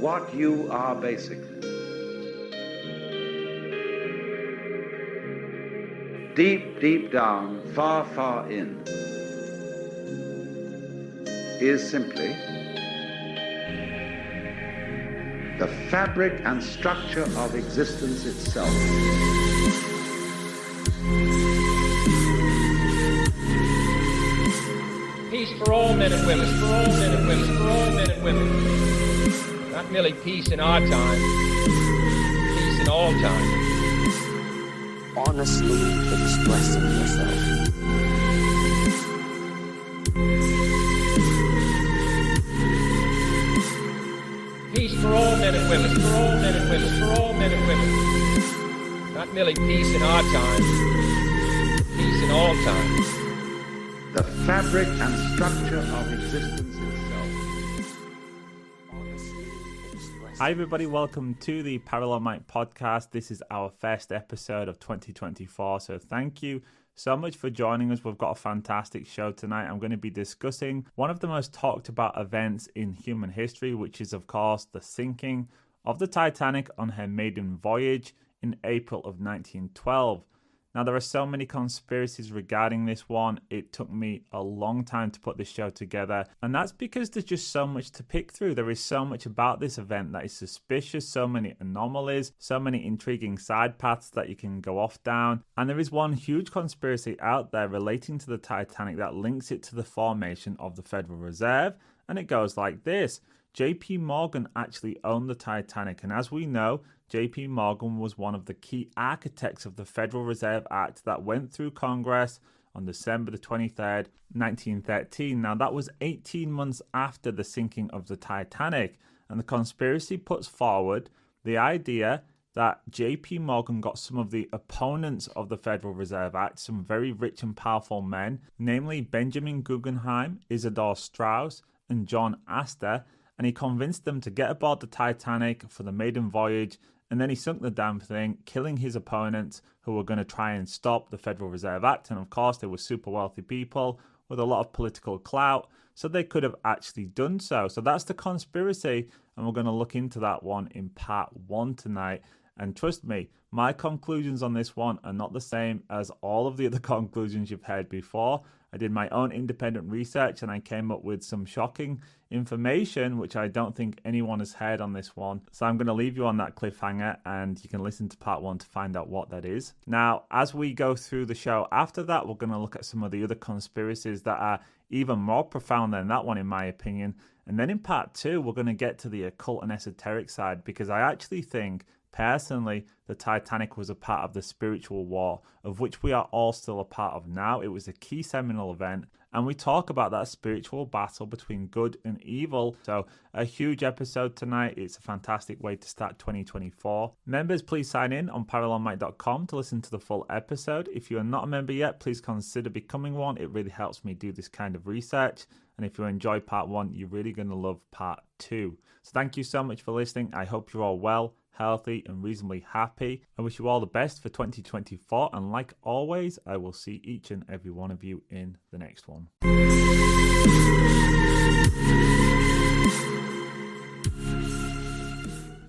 what you are basically. Deep, deep down, far, far in, is simply the fabric and structure of existence itself. Peace for all men and women, for all men and women, for all men and women. Not merely peace in our time, peace in all time. Honestly expressing yourself. Peace for all men and women, for all men and women, for all men and women. Not merely peace in our time, peace in all time. The fabric and structure of existence itself. Hi everybody, welcome to the Parallel Mic podcast. This is our first episode of 2024, so thank you so much for joining us. We've got a fantastic show tonight. I'm going to be discussing one of the most talked about events in human history, which is of course the sinking of the Titanic on her maiden voyage in April of 1912. Now, there are so many conspiracies regarding this one. It took me a long time to put this show together, and that's because there's just so much to pick through. There is so much about this event that is suspicious, so many anomalies, so many intriguing side paths that you can go off down. And there is one huge conspiracy out there relating to the Titanic that links it to the formation of the Federal Reserve, and it goes like this. JP Morgan actually owned the Titanic, and as we know, JP Morgan was one of the key architects of the Federal Reserve Act that went through Congress on December the 23rd, 1913. Now, that was 18 months after the sinking of the Titanic, and the conspiracy puts forward the idea that JP Morgan got some of the opponents of the Federal Reserve Act, some very rich and powerful men, namely Benjamin Guggenheim, Isidor Straus, and John Astor, and he convinced them to get aboard the Titanic for the maiden voyage, and then he sunk the damn thing, killing his opponents who were going to try and stop the Federal Reserve Act. And of course, they were super wealthy people with a lot of political clout, so they could have actually done so. So that's the conspiracy, and we're going to look into that one in part one tonight. And trust me, my conclusions on this one are not the same as all of the other conclusions you've heard before. I did my own independent research and I came up with some shocking information which I don't think anyone has heard on this one. So I'm going to leave you on that cliffhanger and you can listen to part one to find out what that is. Now, as we go through the show after that, we're going to look at some of the other conspiracies that are even more profound than that one, in my opinion. And then in part two, we're going to get to the occult and esoteric side, because I actually think personally, the Titanic was a part of the spiritual war, of which we are all still a part of now. It was a key seminal event, and we talk about that spiritual battle between good and evil. So a huge episode tonight. It's a fantastic way to start 2024. Members, please sign in on parallelmic.com to listen to the full episode. If you are not a member yet, please consider becoming one. It really helps me do this kind of research. And if you enjoy part one, you're really going to love part two. So thank you so much for listening. I hope you're all well, healthy and reasonably happy. I wish you all the best for 2024, and like always, I will see each and every one of you in the next one.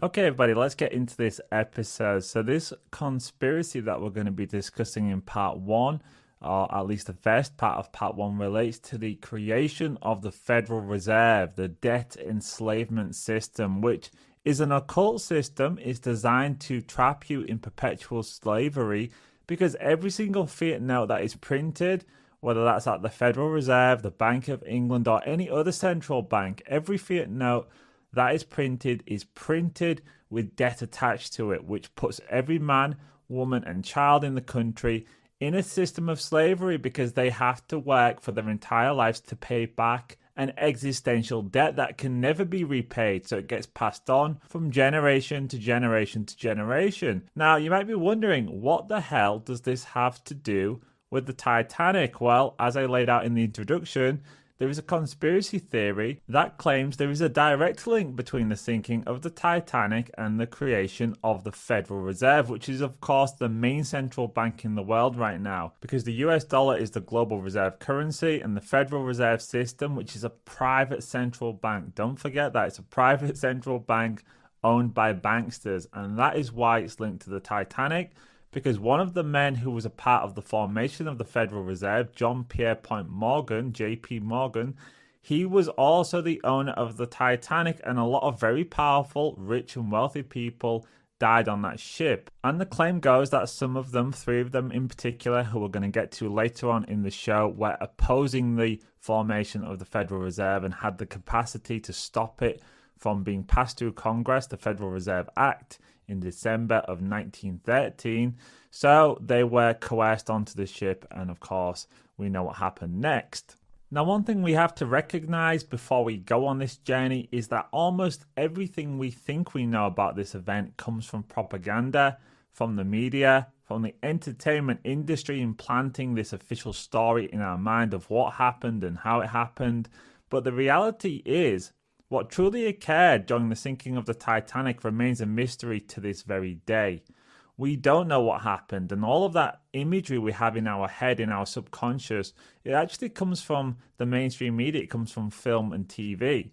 Okay everybody, let's get into this episode. So this conspiracy that we're going to be discussing in part one, or at least the first part of part one, relates to the creation of the Federal Reserve, the debt enslavement system, which is an occult system. Is designed to trap you in perpetual slavery, because every single fiat note that is printed, whether that's at the Federal Reserve, the Bank of England, or any other central bank, every fiat note that is printed with debt attached to it, which puts every man, woman, and child in the country in a system of slavery, because they have to work for their entire lives to pay back an existential debt that can never be repaid. So it gets passed on from generation to generation to generation. Now, you might be wondering, what the hell does this have to do with the Titanic? Well, as I laid out in the introduction, there is a conspiracy theory that claims there is a direct link between the sinking of the Titanic and the creation of the Federal Reserve, which is of course the main central bank in the world right now, because the US dollar is the global reserve currency, and the Federal Reserve System, which is a private central bank. Don't forget that it's a private central bank owned by banksters, and that is why it's linked to the Titanic, because one of the men who was a part of the formation of the Federal Reserve, John Pierpont Morgan, JP Morgan, he was also the owner of the Titanic, and a lot of very powerful, rich and wealthy people died on that ship. And the claim goes that some of them, 3 of them in particular, who we're going to get to later on in the show, were opposing the formation of the Federal Reserve and had the capacity to stop it from being passed through Congress, the Federal Reserve Act, in December of 1913. So they were coerced onto the ship, and of course we know what happened next. Now, one thing we have to recognize before we go on this journey is that almost everything we think we know about this event comes from propaganda, from the media, from the entertainment industry implanting this official story in our mind of what happened and how it happened. But the reality is, what truly occurred during the sinking of the Titanic remains a mystery to this very day. We don't know what happened, and all of that imagery we have in our head, in our subconscious, it actually comes from the mainstream media. It comes from film and TV.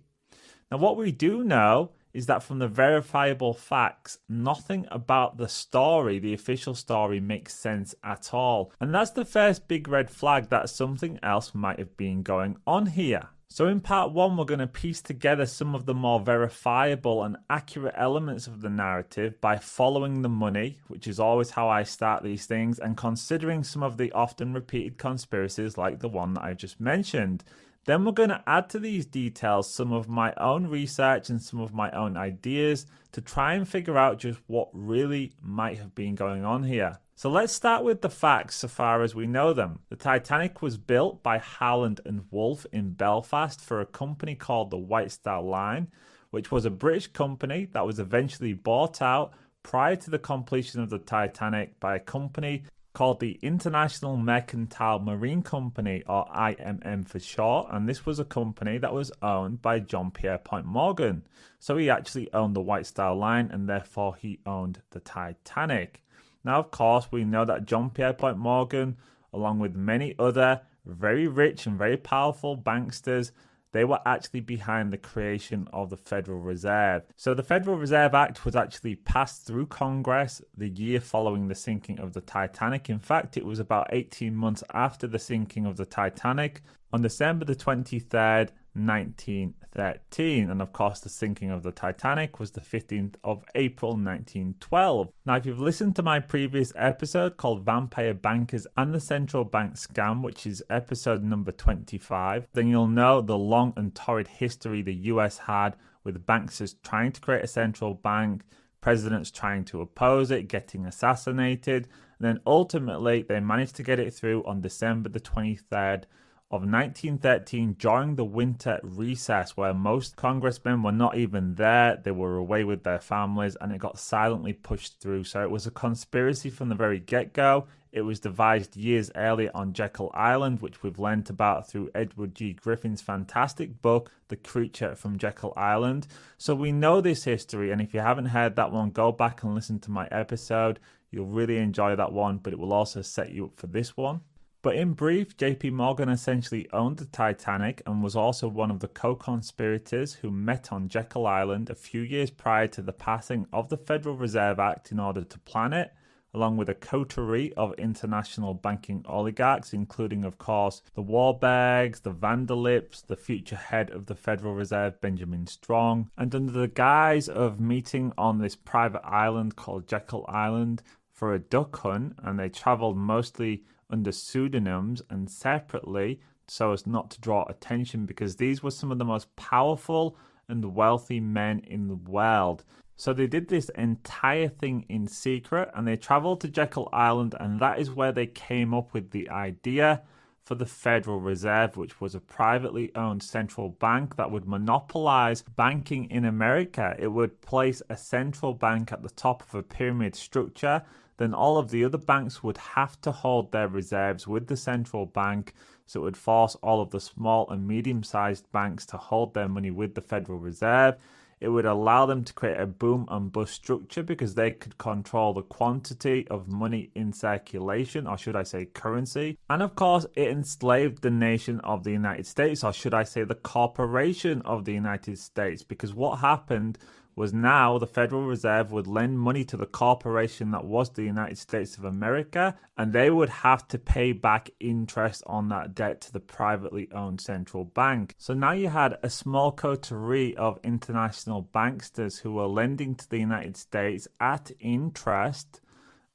Now, what we do know is that from the verifiable facts, nothing about the story, the official story, makes sense at all. And that's the first big red flag that something else might have been going on here. So in part 1, we're going to piece together some of the more verifiable and accurate elements of the narrative by following the money, which is always how I start these things, and considering some of the often repeated conspiracies like the one that I just mentioned. Then we're going to add to these details some of my own research and some of my own ideas to try and figure out just what really might have been going on here. So let's start with the facts so far as we know them. The Titanic was built by Howland and Wolff in Belfast for a company called the White Star Line, which was a British company that was eventually bought out prior to the completion of the Titanic by a company called the International Mercantile Marine Company, or IMM for short, and this was a company that was owned by John Pierpont Morgan. So he actually owned the White Star Line, and therefore he owned the Titanic. Now, of course, we know that John Pierpont Morgan, along with many other very rich and very powerful banksters, they were actually behind the creation of the Federal Reserve. So the Federal Reserve Act was actually passed through Congress the year following the sinking of the Titanic. In fact, it was about 18 months after the sinking of the Titanic, on December the 23rd, 1913. And of course, the sinking of the Titanic was the 15th of April, 1912. Now, if you've listened to my previous episode called Vampire Bankers and the Central Bank Scam, which is episode number 25, then you'll know the long and torrid history the US had with banksters trying to create a central bank, presidents trying to oppose it, getting assassinated, and then ultimately they managed to get it through on December the 23rd of 1913 during the winter recess, where most congressmen were not even there. They were away with their families, and it got silently pushed through. So it was a conspiracy from the very get-go. It was devised years earlier on Jekyll Island, which we've learnt about through Edward G. Griffin's fantastic book, The Creature from Jekyll Island. So we know this history, and if you haven't heard that one, go back and listen to my episode. You'll really enjoy that one, but it will also set you up for this one. But in brief, JP Morgan essentially owned the Titanic and was also one of the co-conspirators who met on Jekyll Island a few years prior to the passing of the Federal Reserve Act in order to plan it, along with a coterie of international banking oligarchs, including, of course, the Warburgs, the Vanderlips, the future head of the Federal Reserve, Benjamin Strong. And under the guise of meeting on this private island called Jekyll Island for a duck hunt, and they travelled mostly under pseudonyms and separately so as not to draw attention, because these were some of the most powerful and wealthy men in the world. So they did this entire thing in secret, and they traveled to Jekyll Island, and that is where they came up with the idea for the Federal Reserve, which was a privately owned central bank that would monopolize banking in America. It would place a central bank at the top of a pyramid structure. Then all of the other banks would have to hold their reserves with the central bank So it would force all of the small and medium-sized banks to hold their money with the Federal Reserve. It would allow them to create a boom and bust structure because they could control the quantity of money in circulation, or should I say currency. And of course, it enslaved the nation of the United States, or should I say the corporation of the United States, because what happened was now the Federal Reserve would lend money to the corporation that was the United States of America, and they would have to pay back interest on that debt to the privately owned central bank. So now you had a small coterie of international banksters who were lending to the United States at interest,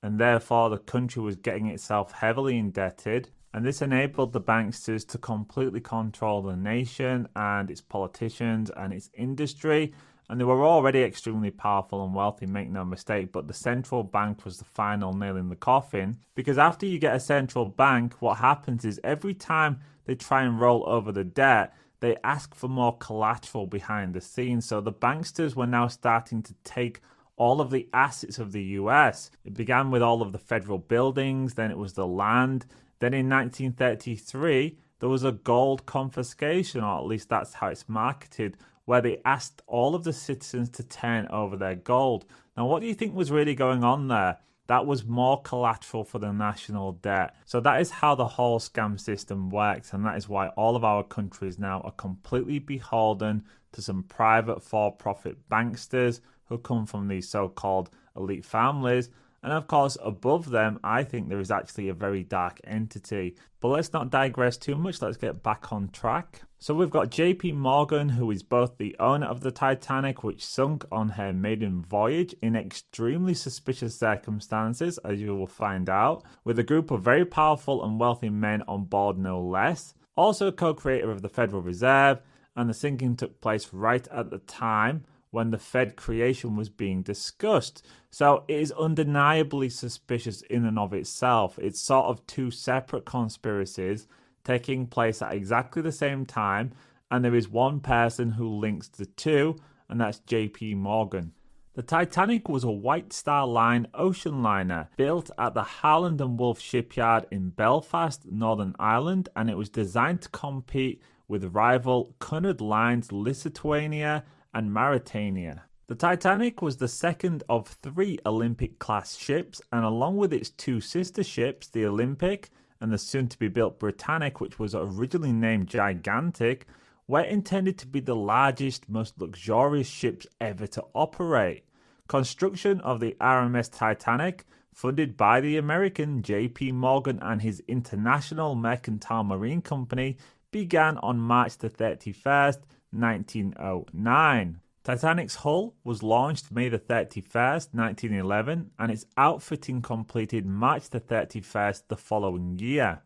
and therefore the country was getting itself heavily indebted. And this enabled the banksters to completely control the nation and its politicians and its industry. And they were already extremely powerful and wealthy, make no mistake, but the central bank was the final nail in the coffin. Because after you get a central bank, what happens is every time they try and roll over the debt, they ask for more collateral behind the scenes. So the banksters were now starting to take all of the assets of the US. It began with all of the federal buildings, then it was the land. Then in 1933, there was a gold confiscation, or at least that's how it's marketed, where they asked all of the citizens to turn over their gold. Now, what do you think was really going on there? That was more collateral for the national debt. So that is how the whole scam system works, and that is why all of our countries now are completely beholden to some private for-profit banksters who come from these so-called elite families. And of course, above them, I think there is actually a very dark entity. But let's not digress too much. Let's get back on track. So we've got JP Morgan, who is both the owner of the Titanic, which sunk on her maiden voyage in extremely suspicious circumstances, as you will find out, with a group of very powerful and wealthy men on board no less. Also co-creator of the Federal Reserve, and the sinking took place right at the time when the Fed creation was being discussed. So it is undeniably suspicious in and of itself. It's sort of two separate conspiracies taking place at exactly the same time, and there is one person who links the two, and that's JP Morgan. The Titanic was a White Star Line ocean liner built at the Harland and Wolff shipyard in Belfast, Northern Ireland, and it was designed to compete with rival Cunard Lines Lusitania and Mauritania. The Titanic was the second of 3 Olympic-class ships, and along with its 2 sister ships, the Olympic and the soon-to-be-built Britannic, which was originally named Gigantic, were intended to be the largest, most luxurious ships ever to operate. Construction of the RMS Titanic, funded by the American JP Morgan and his International Mercantile Marine Company, began on March the 31st, 1909. Titanic's hull was launched May the 31st, 1911, and its outfitting completed March the 31st the following year.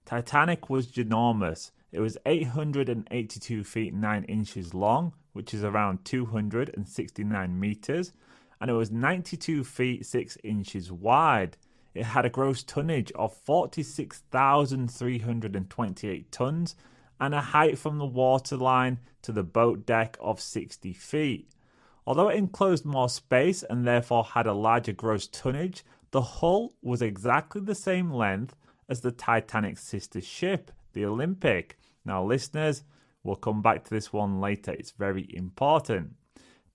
Titanic was ginormous. It was 882 feet 9 inches long, which is around 269 meters, and it was 92 feet 6 inches wide. It had a gross tonnage of 46,328 tons, and a height from the waterline to the boat deck of 60 feet. Although it enclosed more space and therefore had a larger gross tonnage, the hull was exactly the same length as the Titanic's sister ship, the Olympic. Now listeners, we'll come back to this one later, it's very important.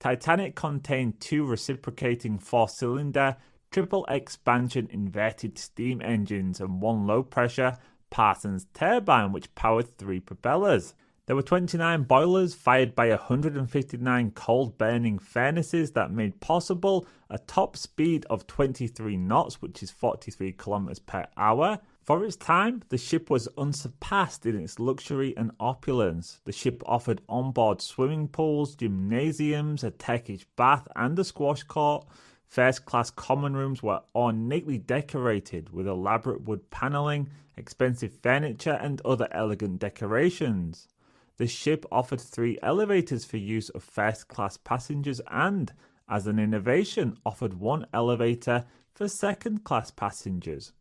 Titanic contained 2 reciprocating 4-cylinder, triple expansion inverted steam engines and 1 low-pressure Parsons turbine which powered 3 propellers. There were 29 boilers fired by 159 cold-burning furnaces that made possible a top speed of 23 knots, which is 43 kilometers per hour. For its time, the ship was unsurpassed in its luxury and opulence. The ship offered onboard swimming pools, gymnasiums, a Turkish bath and a squash court. First-class common rooms were ornately decorated with elaborate wood paneling, expensive furniture and other elegant decorations. The ship offered 3 elevators for use of first-class passengers and, as an innovation, offered 1 elevator for second-class passengers.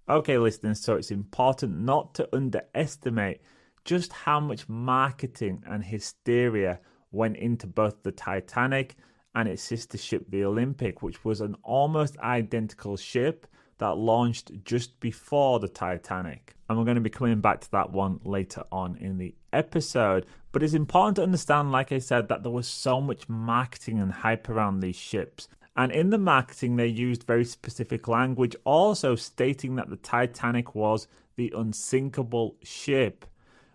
Okay, listeners, so it's important not to underestimate just how much marketing and hysteria went into both the Titanic and its sister ship, the Olympic, which was an almost identical ship that launched just before the Titanic. and we're going to be coming back to that one later on in the episode. But it's important to understand, like I said, that there was so much marketing and hype around these ships. And in the marketing, they used very specific language, also stating that the Titanic was the unsinkable ship,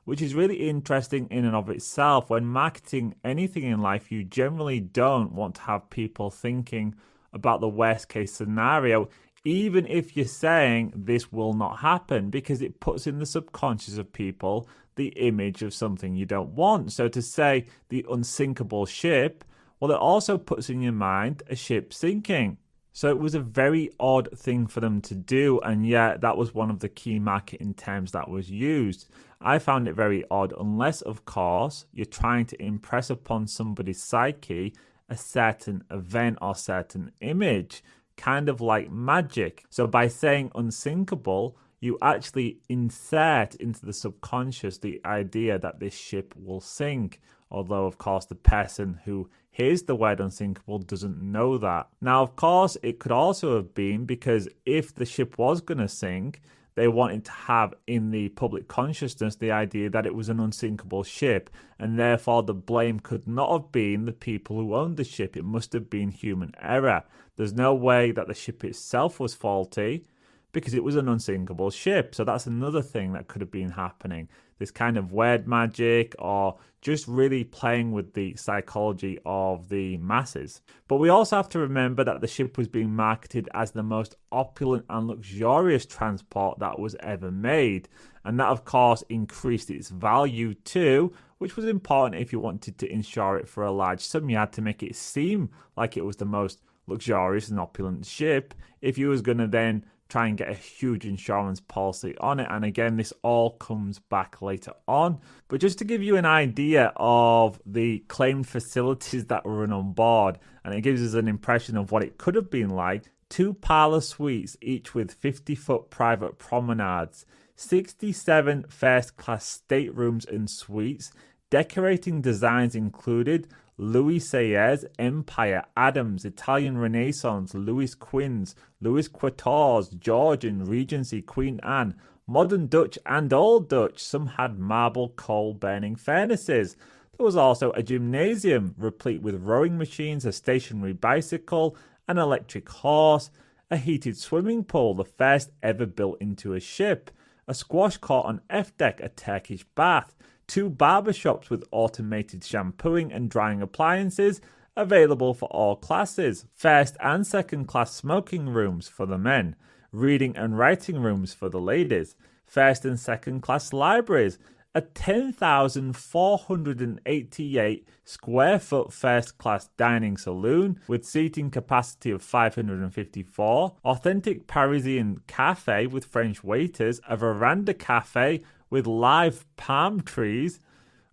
which is really interesting in and of itself. When marketing anything in life, you generally don't want to have people thinking about the worst case scenario, even if you're saying this will not happen, because it puts in the subconscious of people the image of something you don't want. So to say the unsinkable ship, well, it also puts in your mind a ship sinking. So it was a very odd thing for them to do, and yet that was one of the key marketing terms that was used. I found it very odd, unless, of course, you're trying to impress upon somebody's psyche a certain event or certain image, kind of like magic. So by saying unsinkable, you actually insert into the subconscious the idea that this ship will sink, although, of course, the person who hears the word unsinkable doesn't know that. Now, of course, it could also have been because if the ship was going to sink, they wanted to have in the public consciousness the idea that it was an unsinkable ship, and therefore the blame could not have been the people who owned the ship. It must have been human error. There's no way that the ship itself was faulty, because it was an unsinkable ship. So that's another thing that could have been happening. This kind of word magic, or just really playing with the psychology of the masses. But we also have to remember that the ship was being marketed as the most opulent and luxurious transport that was ever made. And that, of course, increased its value too, which was important. If you wanted to insure it for a large sum, you had to make it seem like it was the most luxurious and opulent ship if you was going to then try and get a huge insurance policy on it. And again, this all comes back later on. But just to give you an idea of the claimed facilities that were on board, and it gives us an impression of what it could have been like: 2 parlor suites, each with 50-foot private promenades, 67 first-class staterooms and suites. Decorating designs included Louis Sayers, Empire, Adams, Italian Renaissance, Louis Quinze, Louis XIV, Georgian, Regency, Queen Anne, modern Dutch and Old Dutch. Some had marble coal-burning furnaces. There was also a gymnasium replete with rowing machines, a stationary bicycle, an electric horse, a heated swimming pool, the first ever built into a ship, a squash court on F-deck, a Turkish bath, 2 barbershops with automated shampooing and drying appliances available for all classes, first and second class smoking rooms for the men, reading and writing rooms for the ladies, first and second class libraries, a 10,488 square foot first class dining saloon with seating capacity of 554, authentic Parisian cafe with French waiters, a veranda cafe with live palm trees.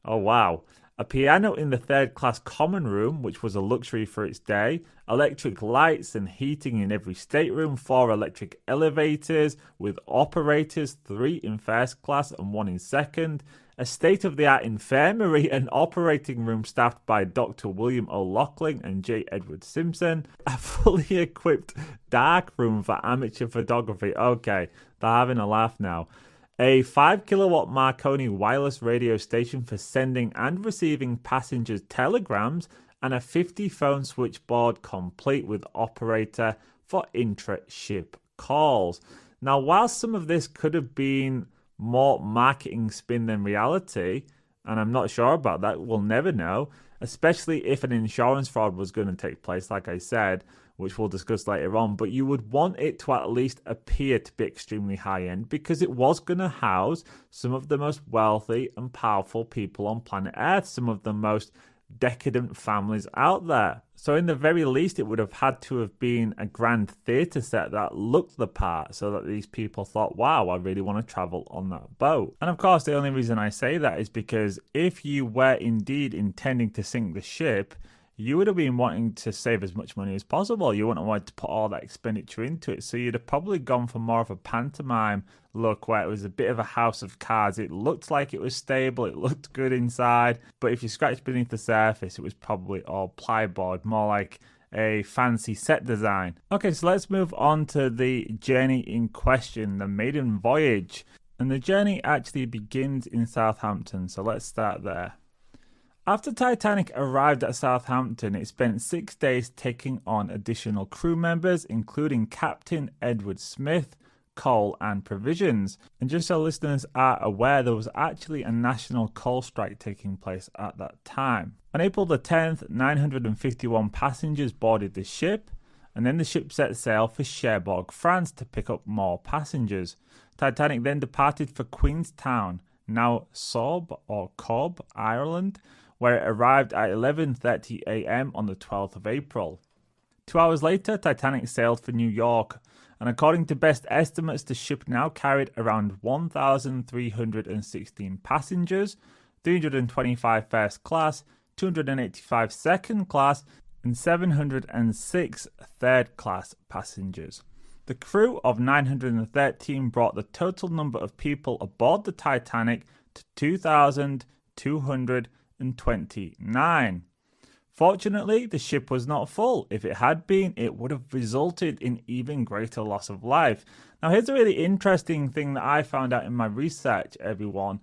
Oh wow. A piano in the third class common room, which was a luxury for its day, electric lights and heating in every stateroom, 4 electric elevators with operators, 3 in first class and 1 in second, a state-of-the-art infirmary and operating room staffed by Dr. William O'Loughlin and J. Edward Simpson, a fully equipped dark room for amateur photography. Okay, they're having a laugh now. A 5 kilowatt Marconi wireless radio station for sending and receiving passengers' telegrams, and a 50 phone switchboard complete with operator for intra-ship calls. Now, while some of this could have been more marketing spin than reality, and I'm not sure about that, we'll never know, especially if an insurance fraud was going to take place, like I said, which we'll discuss later on, but you would want it to at least appear to be extremely high-end because it was going to house some of the most wealthy and powerful people on planet Earth, some of the most decadent families out there. So in the very least, it would have had to have been a grand theatre set that looked the part so that these people thought, wow, I really want to travel on that boat. And of course, the only reason I say that is because if you were indeed intending to sink the ship, you would have been wanting to save as much money as possible. You wouldn't have wanted to put all that expenditure into it. So you'd have probably gone for more of a pantomime look where it was a bit of a house of cards. It looked like it was stable. It looked good inside. But if you scratch beneath the surface, it was probably all plyboard, more like a fancy set design. Okay, so let's move on to the journey in question, the maiden voyage. And the journey actually begins in Southampton, so let's start there. After Titanic arrived at Southampton, it spent 6 days taking on additional crew members, including Captain Edward Smith, coal and provisions. And just so listeners are aware, there was actually a national coal strike taking place at that time. On April the 10th, 951 passengers boarded the ship, and then the ship set sail for Cherbourg, France to pick up more passengers. Titanic then departed for Queenstown, now Sorb or Corb, Ireland, where it arrived at 11:30 a.m. on the 12th of April. 2 hours later, Titanic sailed for New York, and according to best estimates, the ship now carried around 1,316 passengers, 325 first class, 285 second class, and 706 third class passengers. The crew of 913 brought the total number of people aboard the Titanic to 2,229. Fortunately, the ship was not full. If it had been, it would have resulted in even greater loss of life. Now, here's a really interesting thing that I found out in my research, everyone.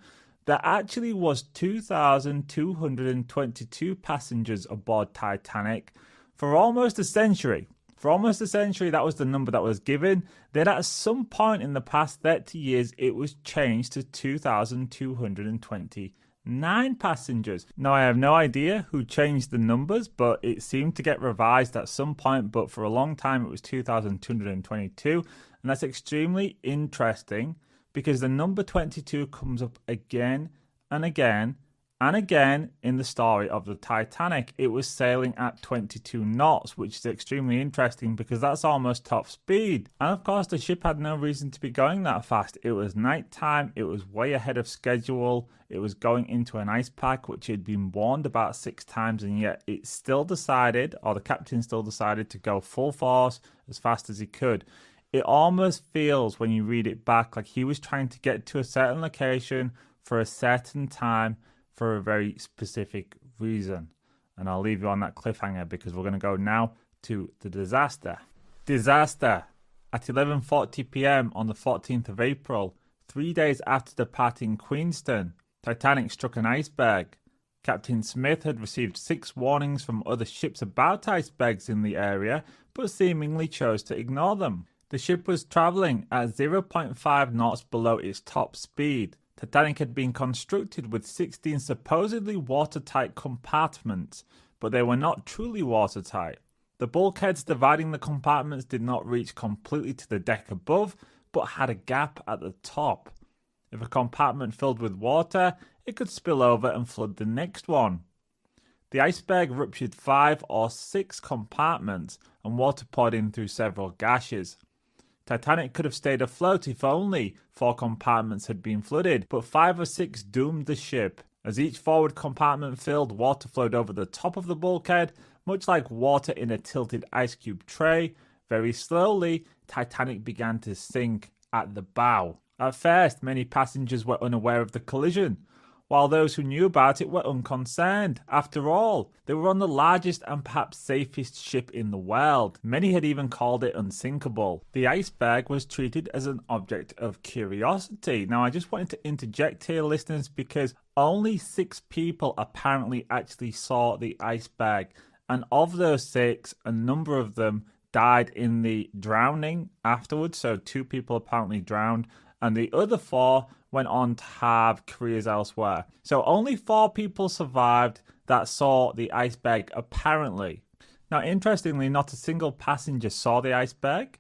There actually was 2,222 passengers aboard Titanic for almost a century. For almost a century, that was the number that was given. Then at some point in the past 30 years, it was changed to 2,229 passengers. Now, I have no idea who changed the numbers, but it seemed to get revised at some point. But for a long time, it was 2,222. And that's extremely interesting because the number 22 comes up again and again and again in the story of the Titanic. It was sailing at 22 knots, which is extremely interesting because that's almost top speed. And of course, the ship had no reason to be going that fast. It was nighttime, it was way ahead of schedule, it was going into an ice pack, which had been warned about 6 times, and yet it still decided, or the captain still decided, to go full force as fast as he could. It almost feels, when you read it back, like he was trying to get to a certain location for a certain time for a very specific reason. And I'll leave you on that cliffhanger because we're going to go now to the disaster. Disaster. At 11:40 p.m. on the 14th of April, 3 days after departing Queenstown, Titanic struck an iceberg. Captain Smith had received 6 warnings from other ships about icebergs in the area, but seemingly chose to ignore them. The ship was travelling at 0.5 knots below its top speed. Titanic had been constructed with 16 supposedly watertight compartments, but they were not truly watertight. The bulkheads dividing the compartments did not reach completely to the deck above, but had a gap at the top. If a compartment filled with water, it could spill over and flood the next one. The iceberg ruptured 5 or 6 compartments, and water poured in through several gashes. Titanic could have stayed afloat if only 4 compartments had been flooded, but 5 or 6 doomed the ship. As each forward compartment filled, water flowed over the top of the bulkhead, much like water in a tilted ice cube tray. Very slowly, Titanic began to sink at the bow. At first, many passengers were unaware of the collision, while those who knew about it were unconcerned. After all, they were on the largest and perhaps safest ship in the world. Many had even called it unsinkable. The iceberg was treated as an object of curiosity. Now, I just wanted to interject here, listeners, because only 6 people apparently actually saw the iceberg. And of those 6, a number of them died in the drowning afterwards. So 2 people apparently drowned, and the other 4 went on to have careers elsewhere. So only 4 people survived that saw the iceberg, apparently. Now, interestingly, not a single passenger saw the iceberg,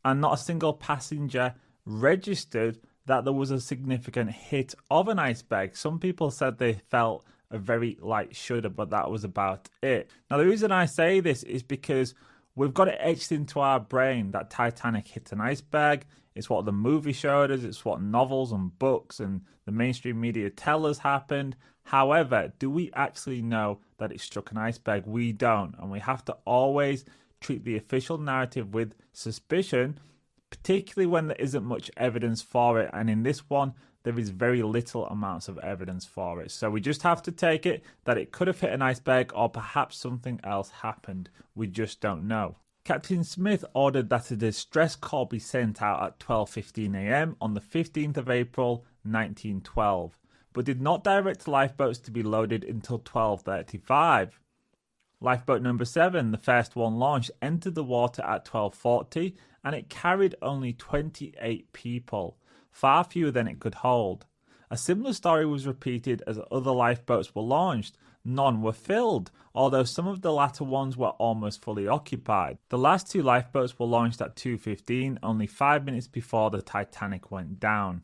and not a single passenger registered that there was a significant hit of an iceberg. Some people said they felt a very light shudder, but that was about it. Now, the reason I say this is because we've got it etched into our brain that Titanic hit an iceberg. It's what the movie showed us. It's what novels and books and the mainstream media tell us happened. However, do we actually know that it struck an iceberg? We don't. And we have to always treat the official narrative with suspicion, particularly when there isn't much evidence for it. And in this one, there is very little amounts of evidence for it. So we just have to take it that it could have hit an iceberg, or perhaps something else happened. We just don't know. Captain Smith ordered that a distress call be sent out at 12:15 a.m. on the 15th of April 1912, but did not direct lifeboats to be loaded until 12:35. Lifeboat number 7, the first one launched, entered the water at 12:40 and it carried only 28 people, far fewer than it could hold. A similar story was repeated as other lifeboats were launched. None were filled, although some of the latter ones were almost fully occupied. The last 2 lifeboats were launched at 2:15, only 5 minutes before the Titanic went down.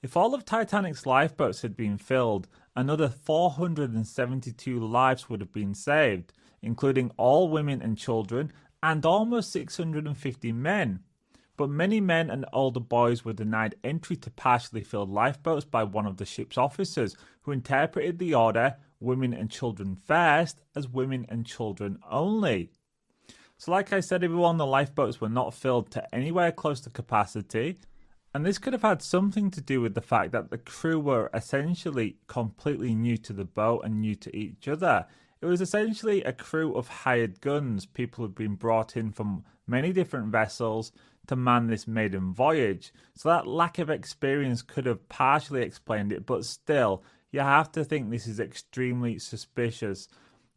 If all of Titanic's lifeboats had been filled, another 472 lives would have been saved, including all women and children and almost 650 men. But many men and older boys were denied entry to partially filled lifeboats by one of the ship's officers, who interpreted the order "women and children first" as women and children only. So like I said, everyone, the lifeboats were not filled to anywhere close to capacity, and this could have had something to do with the fact that the crew were essentially completely new to the boat and new to each other. It was essentially a crew of hired guns, people who'd been brought in from many different vessels to man this maiden voyage. So that lack of experience could have partially explained it, but still, you have to think this is extremely suspicious.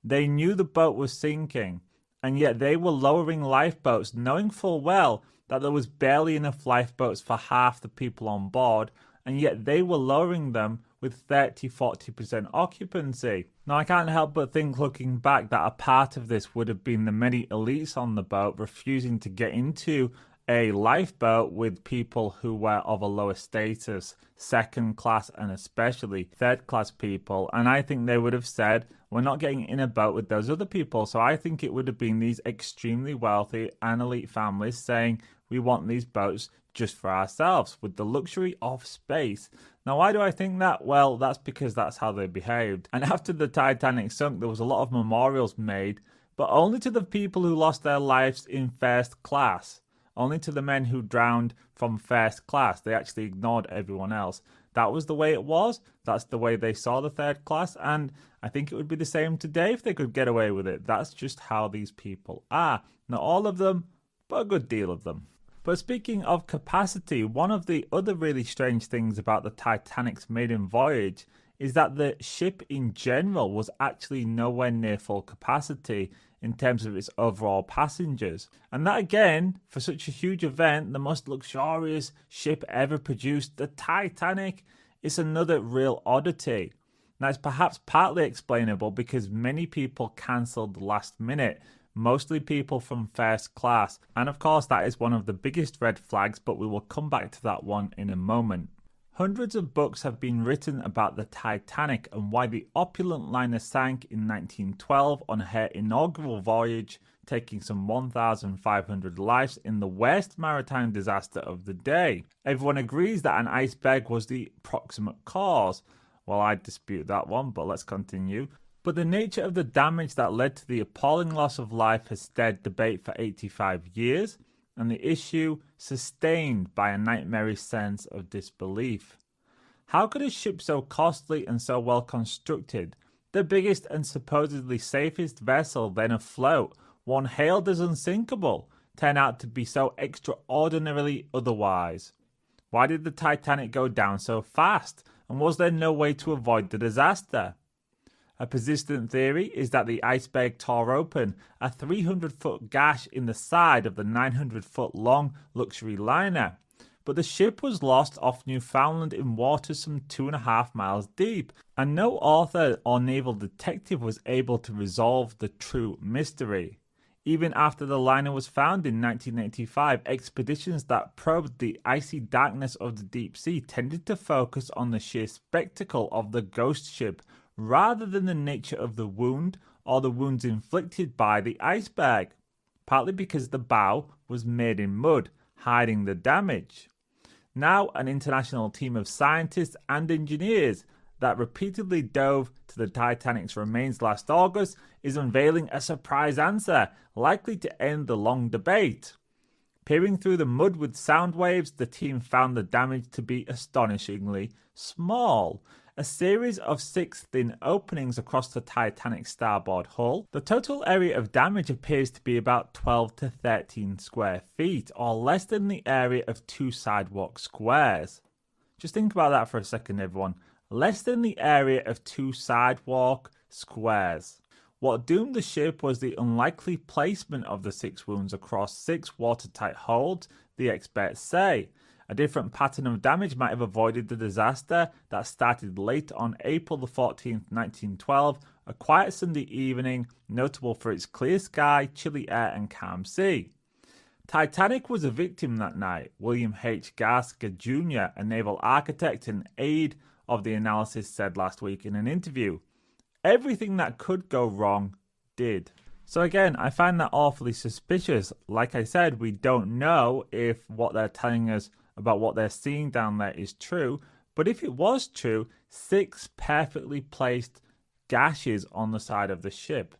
They knew the boat was sinking, and yet they were lowering lifeboats, knowing full well that there was barely enough lifeboats for half the people on board, and yet they were lowering them with 30-40% occupancy. Now, I can't help but think, looking back, that a part of this would have been the many elites on the boat refusing to get into a lifeboat with people who were of a lower status, second class and especially third class people. And I think they would have said, we're not getting in a boat with those other people. So I think it would have been these extremely wealthy and elite families saying, we want these boats just for ourselves with the luxury of space. Now, why do I think that? Well, that's because that's how they behaved. And after the Titanic sunk, there was a lot of memorials made, but only to the people who lost their lives in first class. Only to the men who drowned from first class. They actually ignored everyone else. That was the way it was. That's the way they saw the third class. And I think it would be the same today if they could get away with it. That's just how these people are. Not all of them, but a good deal of them. But speaking of capacity, one of the other really strange things about the Titanic's maiden voyage is that the ship in general was actually nowhere near full capacity in terms of its overall passengers. And that, again, for such a huge event, the most luxurious ship ever produced, the Titanic, is another real oddity. Now, it's perhaps partly explainable because many people cancelled last minute, mostly people from first class. And of course, that is one of the biggest red flags, but we will come back to that one in a moment. Hundreds of books have been written about the Titanic and why the opulent liner sank in 1912 on her inaugural voyage, taking some 1,500 lives in the worst maritime disaster of the day. Everyone agrees that an iceberg was the proximate cause. Well, I dispute that one, but let's continue. But the nature of the damage that led to the appalling loss of life has stirred debate for 85 years, and the issue sustained by a nightmarish sense of disbelief. How could a ship so costly and so well constructed, the biggest and supposedly safest vessel then afloat, one hailed as unsinkable, turn out to be so extraordinarily otherwise? Why did the Titanic go down so fast, and was there no way to avoid the disaster? A persistent theory is that the iceberg tore open a 300-foot gash in the side of the 900-foot-long luxury liner, but the ship was lost off Newfoundland in waters some 2.5 miles deep, and no author or naval detective was able to resolve the true mystery. Even after the liner was found in 1985, expeditions that probed the icy darkness of the deep sea tended to focus on the sheer spectacle of the ghost ship, rather than the nature of the wound or the wounds inflicted by the iceberg, partly because the bow was made in mud, hiding the damage. Now, an international team of scientists and engineers that repeatedly dove to the Titanic's remains last August is unveiling a surprise answer, likely to end the long debate. Peering through the mud with sound waves, the team found the damage to be astonishingly small. a series of 6 thin openings across the Titanic's starboard hull. The total area of damage appears to be about 12 to 13 square feet, or less than the area of 2 sidewalk squares. Just think about that for a second, everyone. Less than the area of 2 sidewalk squares. What doomed the ship was the unlikely placement of the 6 wounds across 6 watertight holds, the experts say. A different pattern of damage might have avoided the disaster that started late on April the 14th, 1912, a quiet Sunday evening notable for its clear sky, chilly air and calm sea. Titanic was a victim that night. William H. Gasker Jr., a naval architect and aide of the analysis, said last week in an interview. Everything that could go wrong did. So again, I find that awfully suspicious. Like I said, we don't know if what they're telling us about what they're seeing down there is true. But if it was true, 6 perfectly placed gashes on the side of the ship.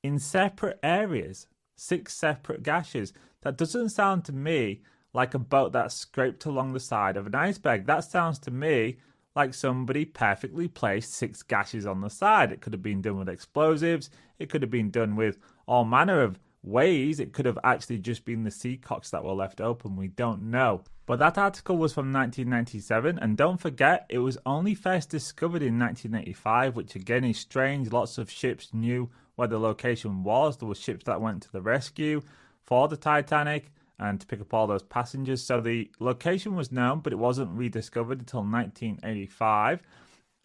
In separate areas. 6 separate gashes. That doesn't sound to me like a boat that's scraped along the side of an iceberg. That sounds to me like somebody perfectly placed 6 gashes on the side. It could have been done with explosives. It could have been done with all manner of ways. It could have actually just been the seacocks that were left open. We don't know. But that article was from 1997, and don't forget, it was only first discovered in 1985, which again is strange. Lots of ships knew where the location was. There were ships that went to the rescue for the Titanic and to pick up all those passengers. So the location was known, but it wasn't rediscovered until 1985.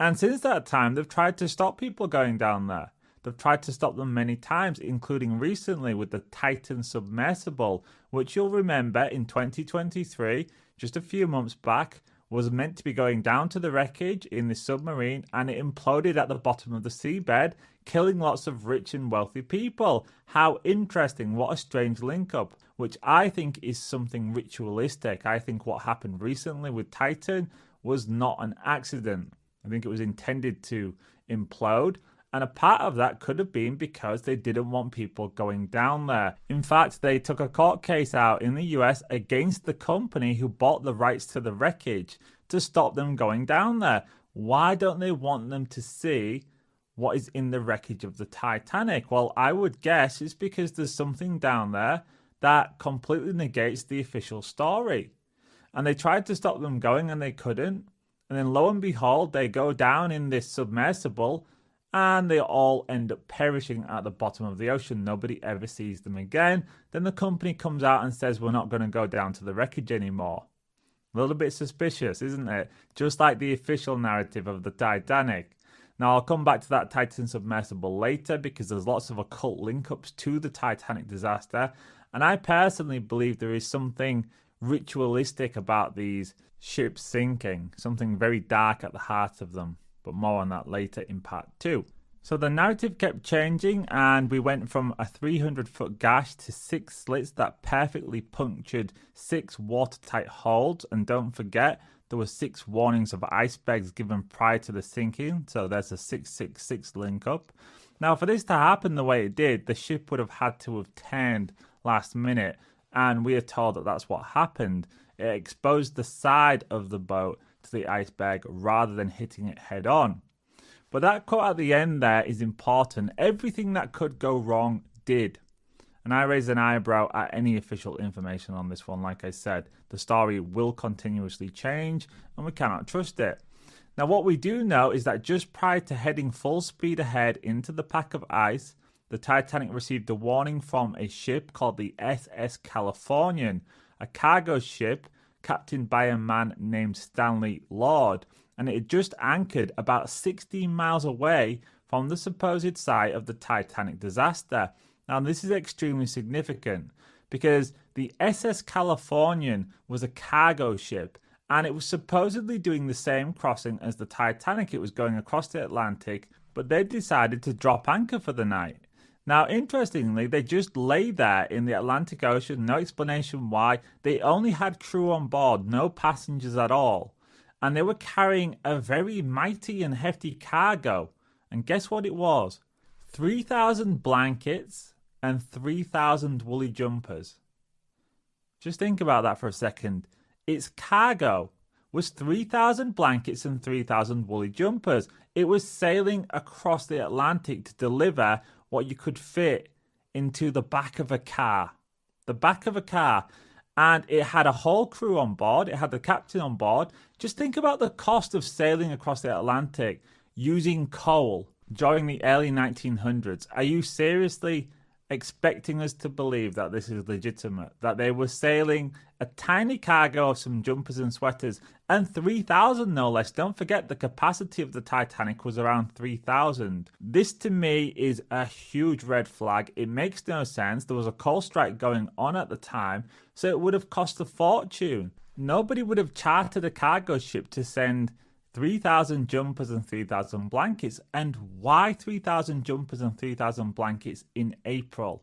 And since that time, they've tried to stop people going down there. They've tried to stop them many times, including recently with the Titan submersible, which you'll remember in 2023, just a few months back, was meant to be going down to the wreckage in the submarine, and it imploded at the bottom of the seabed, killing lots of rich and wealthy people. How interesting. What a strange link-up, which I think is something ritualistic. I think what happened recently with Titan was not an accident. I think it was intended to implode. And a part of that could have been because they didn't want people going down there. In fact, they took a court case out in the US against the company who bought the rights to the wreckage to stop them going down there. Why don't they want them to see what is in the wreckage of the Titanic? Well, I would guess it's because there's something down there that completely negates the official story. And they tried to stop them going and they couldn't. And then lo and behold, they go down in this submersible and they all end up perishing at the bottom of the ocean. Nobody ever sees them again. Then the company comes out and says, we're not going to go down to the wreckage anymore. A little bit suspicious, isn't it? Just like the official narrative of the Titanic. Now, I'll come back to that Titan submersible later because there's lots of occult link-ups to the Titanic disaster. And I personally believe there is something ritualistic about these ships sinking. Something very dark at the heart of them. But more on that later in part 2. So the narrative kept changing and we went from a 300-foot gash to 6 slits that perfectly punctured 6 watertight holds. And don't forget, there were 6 warnings of icebergs given prior to the sinking. So there's a 666 link up. Now for this to happen the way it did, the ship would have had to have turned last minute. And we are told that that's what happened. It exposed the side of the boat to the iceberg rather than hitting it head on. But that quote at the end there is important. Everything that could go wrong did. And I raise an eyebrow at any official information on this one. Like I said, the story will continuously change and we cannot trust it. Now what we do know is that just prior to heading full speed ahead into the pack of ice, the Titanic received a warning from a ship called the SS Californian, a cargo ship captained by a man named Stanley Lord, and it had just anchored about 16 miles away from the supposed site of the Titanic disaster. Now, this is extremely significant because the SS Californian was a cargo ship and it was supposedly doing the same crossing as the Titanic. It was going across the Atlantic, but they decided to drop anchor for the night. Now, interestingly, they just lay there in the Atlantic Ocean, no explanation why. They only had crew on board, no passengers at all. And they were carrying a very mighty and hefty cargo. And guess what it was? 3,000 blankets and 3,000 woolly jumpers. Just think about that for a second. It's cargo, was 3,000 blankets and 3,000 woolly jumpers. It was sailing across the Atlantic to deliver what you could fit into the back of a car. The back of a car. And it had a whole crew on board. It had the captain on board. Just think about the cost of sailing across the Atlantic using coal during the early 1900s. Are you seriously expecting us to believe that this is legitimate? That they were sailing a tiny cargo of some jumpers and sweaters, and 3,000 no less. Don't forget the capacity of the Titanic was around 3,000. This to me is a huge red flag. It makes no sense. There was a coal strike going on at the time, so it would have cost a fortune. Nobody would have chartered a cargo ship to send 3,000 jumpers and 3,000 blankets. And why 3,000 jumpers and 3,000 blankets in April?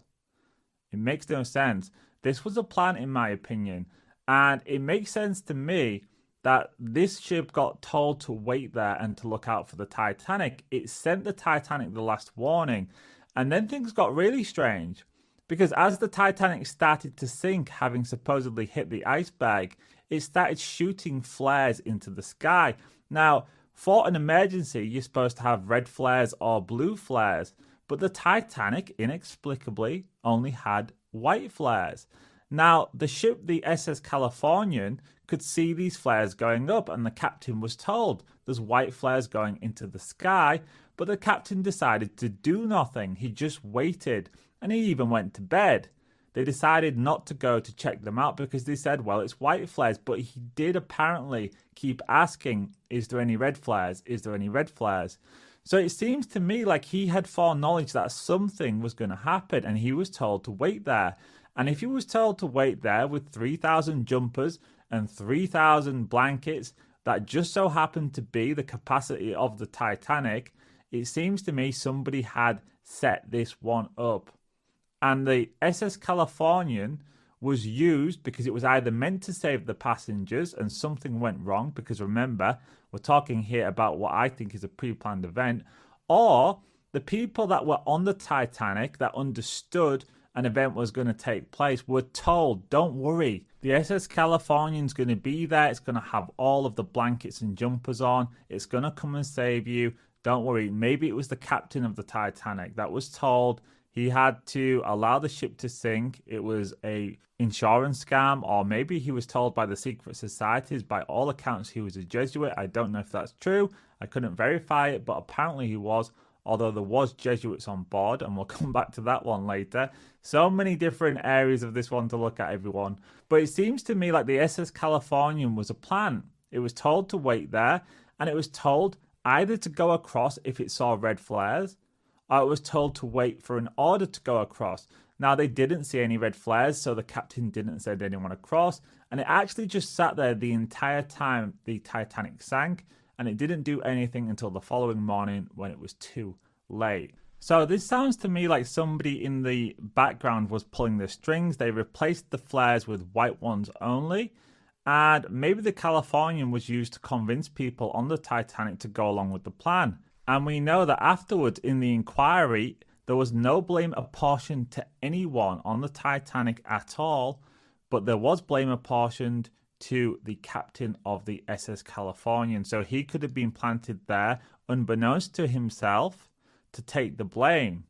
It makes no sense. This was a plan, in my opinion. And it makes sense to me that this ship got told to wait there and to look out for the Titanic. It sent the Titanic the last warning. And then things got really strange. Because as the Titanic started to sink, having supposedly hit the iceberg, it started shooting flares into the sky. Now, for an emergency, you're supposed to have red flares or blue flares, but the Titanic, inexplicably, only had white flares. Now, the ship, the SS Californian, could see these flares going up, and the captain was told there's white flares going into the sky, but the captain decided to do nothing. He just waited, and he even went to bed. They decided not to go to check them out because they said, well, it's white flares. But he did apparently keep asking, is there any red flares? Is there any red flares? So it seems to me like he had foreknowledge that something was going to happen, and he was told to wait there. And if he was told to wait there with 3,000 jumpers and 3,000 blankets, that just so happened to be the capacity of the Titanic, it seems to me somebody had set this one up. And the SS Californian was used because it was either meant to save the passengers and something went wrong, because remember, we're talking here about what I think is a pre-planned event, or the people that were on the Titanic that understood an event was going to take place were told, don't worry, the SS Californian's going to be there, it's going to have all of the blankets and jumpers on, it's going to come and save you, don't worry. Maybe it was the captain of the Titanic that was told he had to allow the ship to sink. It was a insurance scam, or maybe he was told by the secret societies. By all accounts, he was a Jesuit. I don't know if that's true. I couldn't verify it, but apparently he was, although there was Jesuits on board, and we'll come back to that one later. So many different areas of this one to look at, everyone. But it seems to me like the SS Californian was a plan. It was told to wait there, and it was told either to go across if it saw red flares, I was told to wait for an order to go across. Now, they didn't see any red flares, so the captain didn't send anyone across. And it actually just sat there the entire time the Titanic sank, and it didn't do anything until the following morning when it was too late. So this sounds to me like somebody in the background was pulling the strings. They replaced the flares with white ones only. And maybe the Californian was used to convince people on the Titanic to go along with the plan. And we know that afterwards in the inquiry, there was no blame apportioned to anyone on the Titanic at all, but there was blame apportioned to the captain of the SS Californian. So he could have been planted there, unbeknownst to himself, to take the blame.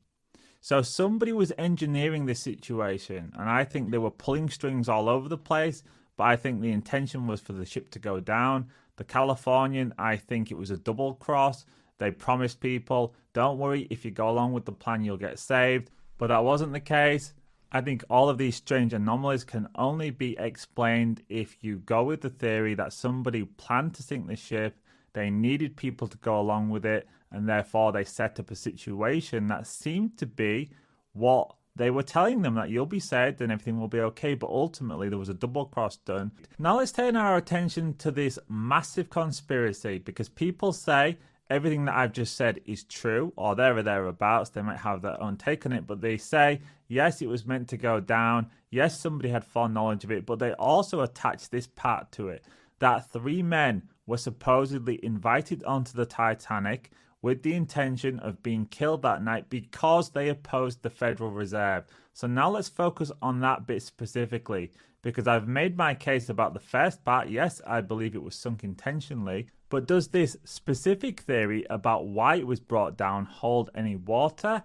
So somebody was engineering this situation, and I think they were pulling strings all over the place, but I think the intention was for the ship to go down. The Californian, I think it was a double cross. They promised people, don't worry, if you go along with the plan, you'll get saved. But that wasn't the case. I think all of these strange anomalies can only be explained if you go with the theory that somebody planned to sink the ship, they needed people to go along with it, and therefore they set up a situation that seemed to be what they were telling them, that you'll be saved and everything will be okay, but ultimately there was a double cross done. Now let's turn our attention to this massive conspiracy, because people say everything that I've just said is true, or there or thereabouts. They might have their own take on it, but they say, yes, it was meant to go down. Yes, somebody had foreknowledge of it, but they also attach this part to it, that 3 men were supposedly invited onto the Titanic with the intention of being killed that night because they opposed the Federal Reserve. So now let's focus on that bit specifically, because I've made my case about the first part. Yes, I believe it was sunk intentionally, but does this specific theory about why it was brought down hold any water?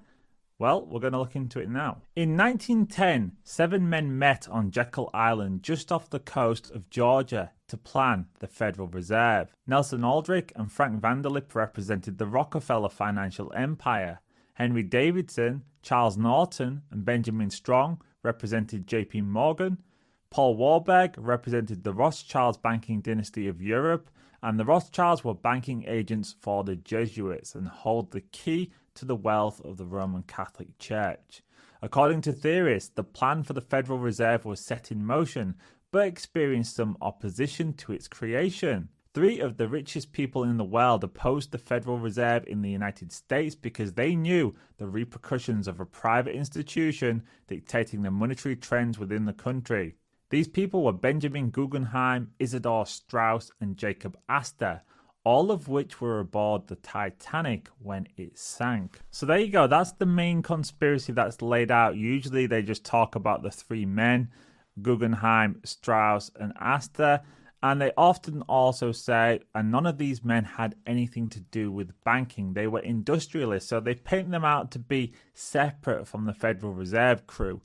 Well, we're going to look into it now. In 1910, 7 men met on Jekyll Island just off the coast of Georgia to plan the Federal Reserve. Nelson Aldrich and Frank Vanderlip represented the Rockefeller financial empire. Henry Davidson, Charles Norton, and Benjamin Strong represented JP Morgan. Paul Warburg represented the Rothschilds banking dynasty of Europe, and the Rothschilds were banking agents for the Jesuits and hold the key to the wealth of the Roman Catholic Church. According to theorists, the plan for the Federal Reserve was set in motion, but experienced some opposition to its creation. 3 of the richest people in the world opposed the Federal Reserve in the United States because they knew the repercussions of a private institution dictating the monetary trends within the country. These people were Benjamin Guggenheim, Isidor Straus, and Jacob Astor, all of which were aboard the Titanic when it sank. So there you go, that's the main conspiracy that's laid out. Usually they just talk about the 3 men, Guggenheim, Strauss, and Astor, and they often also say, and none of these men had anything to do with banking. They were industrialists, so they paint them out to be separate from the Federal Reserve crew.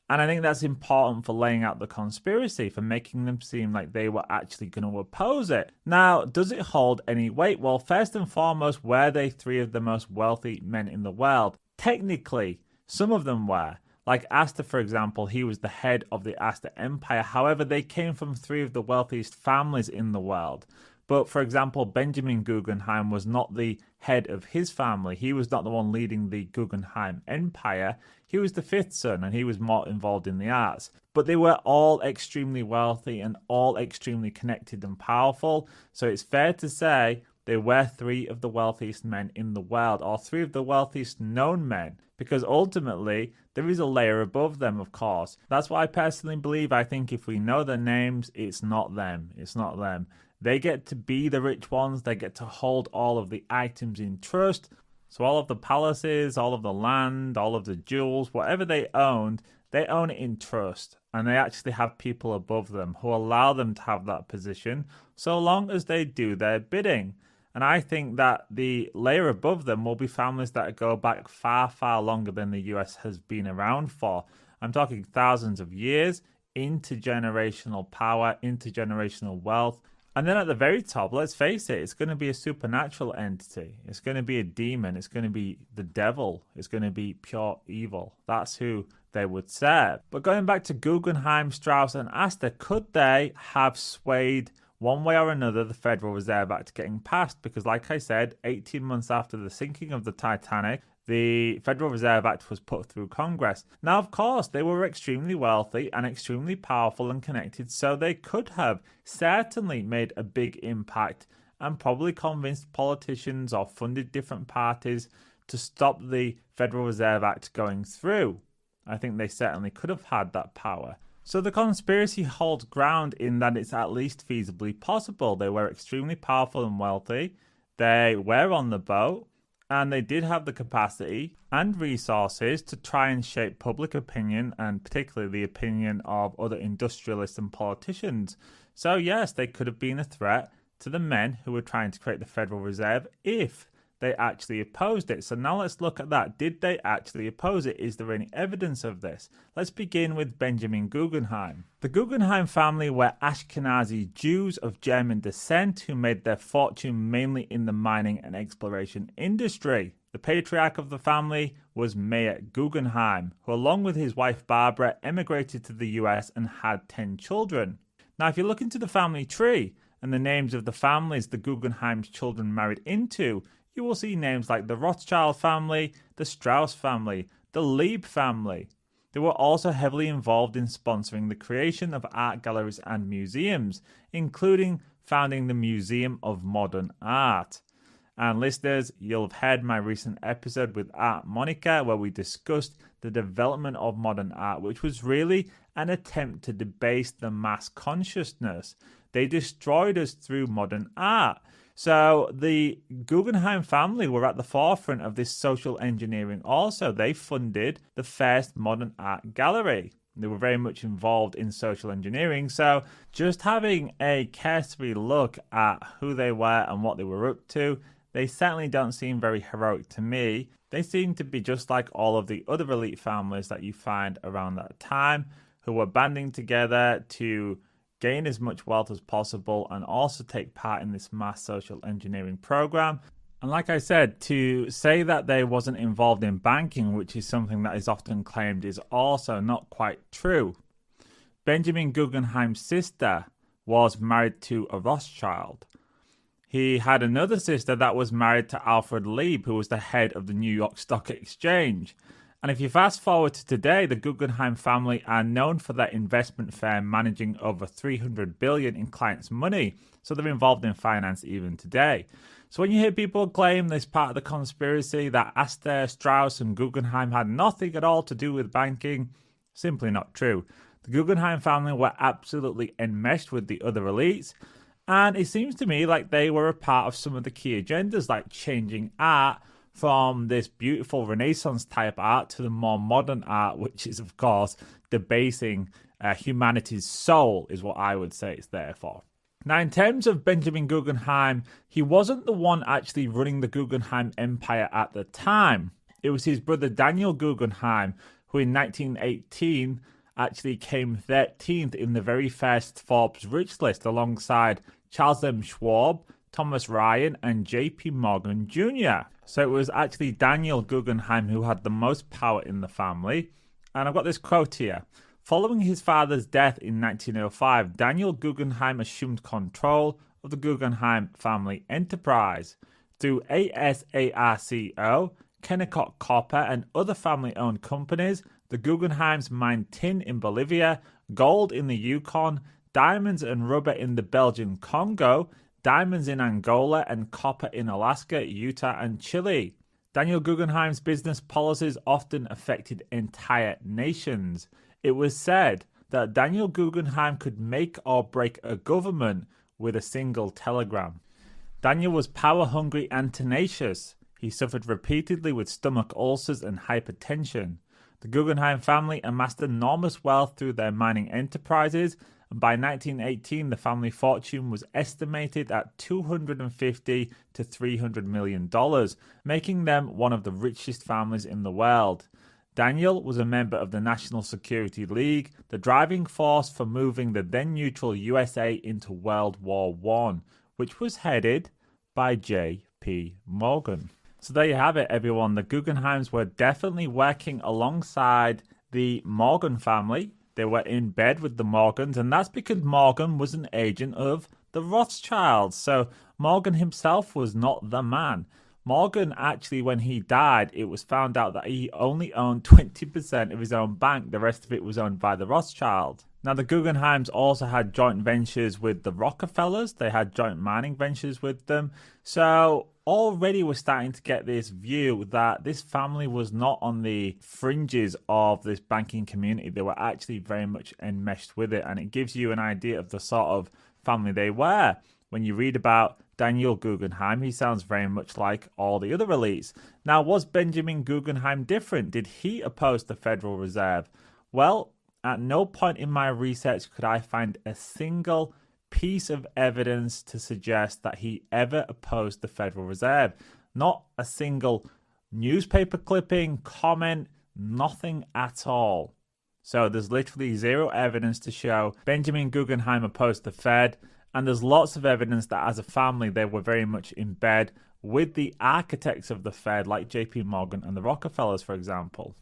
And I think that's important for laying out the conspiracy, for making them seem like they were actually going to oppose it. Now, does it hold any weight? Well, first and foremost, were they 3 of the most wealthy men in the world? Technically, some of them were. Like Astor, for example, he was the head of the Astor Empire. However, they came from 3 of the wealthiest families in the world. But, for example, Benjamin Guggenheim was not the head of his family. He was not the one leading the Guggenheim Empire. He was the 5th son, and he was more involved in the arts. But they were all extremely wealthy and all extremely connected and powerful. So it's fair to say they were 3 of the wealthiest men in the world, or 3 of the wealthiest known men, because ultimately there is a layer above them, of course. That's what I personally believe. I think if we know their names, it's not them. It's not them. They get to be the rich ones. They get to hold all of the items in trust. So all of the palaces, all of the land, all of the jewels, whatever they owned, they own it in trust. And they actually have people above them who allow them to have that position so long as they do their bidding. And I think that the layer above them will be families that go back far, far longer than the US has been around for. I'm talking thousands of years, intergenerational power, intergenerational wealth. And then at the very top, let's face it, it's going to be a supernatural entity. It's going to be a demon. It's going to be the devil. It's going to be pure evil. That's who they would serve. But going back to Guggenheim, Strauss, and Astor, could they have swayed one way or another the Federal Reserve Act getting passed? Because like I said, 18 months after the sinking of the Titanic, the Federal Reserve Act was put through Congress. Now, of course, they were extremely wealthy and extremely powerful and connected, so they could have certainly made a big impact and probably convinced politicians or funded different parties to stop the Federal Reserve Act going through. I think they certainly could have had that power. So the conspiracy holds ground in that it's at least feasibly possible. They were extremely powerful and wealthy. They were on the boat. And they did have the capacity and resources to try and shape public opinion, and particularly the opinion of other industrialists and politicians. So yes, they could have been a threat to the men who were trying to create the Federal Reserve if they actually opposed it. So now let's look at that. Did they actually oppose it? Is there any evidence of this? Let's begin with Benjamin Guggenheim. The Guggenheim family were Ashkenazi Jews of German descent who made their fortune mainly in the mining and exploration industry. The patriarch of the family was Meyer Guggenheim, who along with his wife Barbara emigrated to the US and had 10 children. Now if you look into the family tree and the names of the families the Guggenheim's children married into, you will see names like the Rothschild family, the Strauss family, the Lieb family. They were also heavily involved in sponsoring the creation of art galleries and museums, including founding the Museum of Modern Art. And listeners, you'll have heard my recent episode with Art Monica where we discussed the development of modern art, which was really an attempt to debase the mass consciousness. They destroyed us through modern art. So the Guggenheim family were at the forefront of this social engineering also. They funded the first modern art gallery. They were very much involved in social engineering. So just having a cursory look at who they were and what they were up to, they certainly don't seem very heroic to me. They seem to be just like all of the other elite families that you find around that time, who were banding together to gain as much wealth as possible and also take part in this mass social engineering program. And like I said, to say that they wasn't involved in banking, which is something that is often claimed, is also not quite true. Benjamin Guggenheim's sister was married to a Rothschild. He had another sister that was married to Alfred Lieb, who was the head of the New York Stock Exchange. And if you fast forward to today, the Guggenheim family are known for their investment firm managing over $300 billion in clients' money. So they're involved in finance even today. So when you hear people claim this part of the conspiracy that Astor, Strauss and Guggenheim had nothing at all to do with banking, simply not true. The Guggenheim family were absolutely enmeshed with the other elites. And it seems to me like they were a part of some of the key agendas, like changing art from this beautiful Renaissance type art to the more modern art, which is, of course, debasing humanity's soul, is what I would say it's there for. Now, in terms of Benjamin Guggenheim, he wasn't the one actually running the Guggenheim empire at the time. It was his brother Daniel Guggenheim, who in 1918 actually came 13th in the very first Forbes Rich list alongside Charles M. Schwab, Thomas Ryan, and J.P. Morgan Jr. So it was actually Daniel Guggenheim who had the most power in the family. And I've got this quote here. Following his father's death in 1905, Daniel Guggenheim assumed control of the Guggenheim family enterprise. Through ASARCO, Kennecott Copper, and other family-owned companies, the Guggenheims mined tin in Bolivia, gold in the Yukon, diamonds and rubber in the Belgian Congo, diamonds in Angola, and copper in Alaska, Utah, and Chile. Daniel Guggenheim's business policies often affected entire nations. It was said that Daniel Guggenheim could make or break a government with a single telegram. Daniel was power-hungry and tenacious. He suffered repeatedly with stomach ulcers and hypertension. The Guggenheim family amassed enormous wealth through their mining enterprises, and by 1918 the family fortune was estimated at $250 to $300 million, making them one of the richest families in the world. Daniel was a member of the National Security League, the driving force for moving the then-neutral USA into World War I, which was headed by J.P. Morgan. So there you have it, everyone. The Guggenheims were definitely working alongside the Morgan family. They were in bed with the Morgans, and that's because Morgan was an agent of the Rothschilds. So Morgan himself was not the man. Morgan actually, when he died, it was found out that he only owned 20% of his own bank. The rest of it was owned by the Rothschilds. Now, the Guggenheims also had joint ventures with the Rockefellers. They had joint mining ventures with them. So already we're starting to get this view that this family was not on the fringes of this banking community. They were actually very much enmeshed with it. And it gives you an idea of the sort of family they were. When you read about Daniel Guggenheim, he sounds very much like all the other elites. Now, was Benjamin Guggenheim different? Did he oppose the Federal Reserve? Well, at no point in my research could I find a single piece of evidence to suggest that he ever opposed the Federal Reserve. Not a single newspaper clipping, comment, nothing at all. So there's literally zero evidence to show Benjamin Guggenheim opposed the Fed. And there's lots of evidence that as a family, they were very much in bed with the architects of the Fed, like J.P. Morgan and the Rockefellers, for example.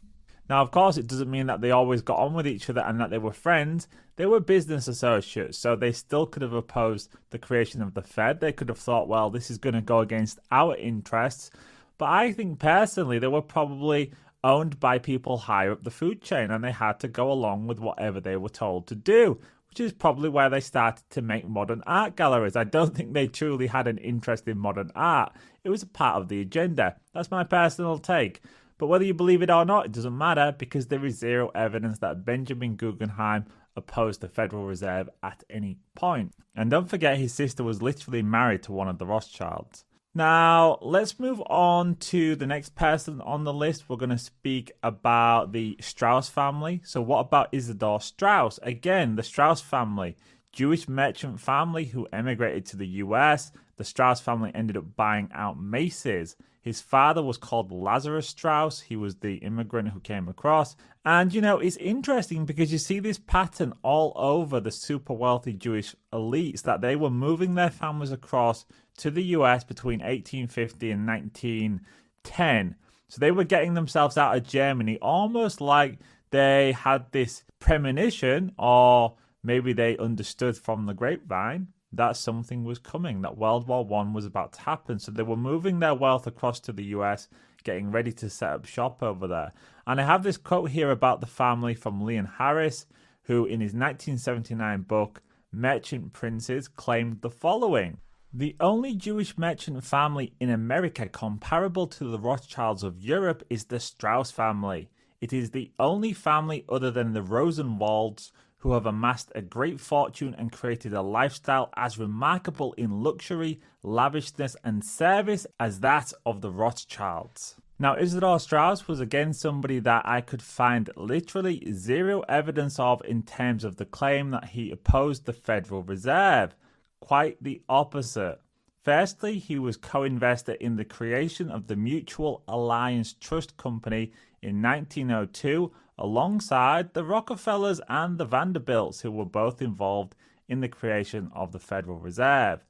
Now, of course, it doesn't mean that they always got on with each other and that they were friends. They were business associates, so they still could have opposed the creation of the Fed. They could have thought, well, this is going to go against our interests. But I think personally, they were probably owned by people higher up the food chain, and they had to go along with whatever they were told to do, which is probably where they started to make modern art galleries. I don't think they truly had an interest in modern art. It was a part of the agenda. That's my personal take. But whether you believe it or not, it doesn't matter, because there is zero evidence that Benjamin Guggenheim opposed the Federal Reserve at any point. And don't forget, his sister was literally married to one of the Rothschilds. Now, let's move on to the next person on the list. We're going to speak about the Strauss family. So what about Isidor Strauss? Again, the Strauss family, Jewish merchant family who emigrated to the US. The Strauss family ended up buying out Macy's. His father was called Lazarus Strauss. He was the immigrant who came across. And, you know, it's interesting because you see this pattern all over the super wealthy Jewish elites, that they were moving their families across to the US between 1850 and 1910. So they were getting themselves out of Germany almost like they had this premonition, or maybe they understood from the grapevine that something was coming, that World War I was about to happen. So they were moving their wealth across to the US, getting ready to set up shop over there. And I have this quote here about the family from Leon Harris, who in his 1979 book, Merchant Princes, claimed the following: "The only Jewish merchant family in America comparable to the Rothschilds of Europe is the Strauss family. It is the only family other than the Rosenwalds who have amassed a great fortune and created a lifestyle as remarkable in luxury, lavishness, and service as that of the Rothschilds." Now, Isidor Strauss was again somebody that I could find literally zero evidence of in terms of the claim that he opposed the Federal Reserve. Quite the opposite. Firstly, he was co-investor in the creation of the Mutual Alliance Trust Company in 1902, alongside the Rockefellers and the Vanderbilts, who were both involved in the creation of the Federal Reserve.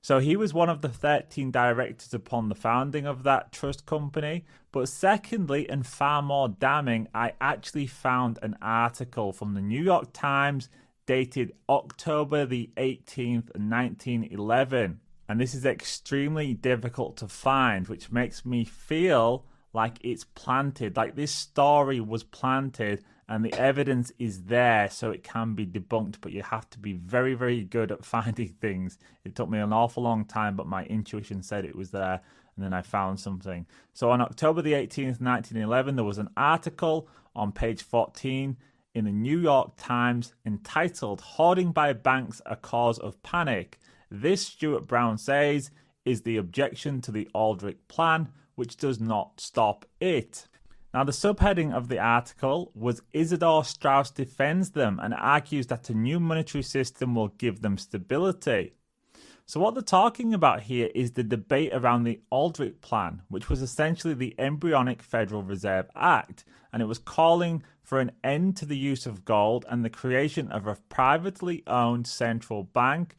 So he was one of the 13 directors upon the founding of that trust company. But secondly, and far more damning, I actually found an article from the New York Times dated October the 18th, 1911. And this is extremely difficult to find, which makes me feel like it's planted, like this story was planted and the evidence is there so it can be debunked, but you have to be very, very good at finding things. It took me an awful long time, but my intuition said it was there, and then I found something. So on October the 18th, 1911, there was an article on page 14 in the New York Times entitled "Hoarding by Banks a Cause of Panic. This," Stuart Brown says, "is the objection to the Aldrich Plan, which does not stop it." Now, the subheading of the article was "Isidor Strauss defends them and argues that a new monetary system will give them stability." So what they're talking about here is the debate around the Aldrich Plan, which was essentially the embryonic Federal Reserve Act, and it was calling for an end to the use of gold and the creation of a privately owned central bank,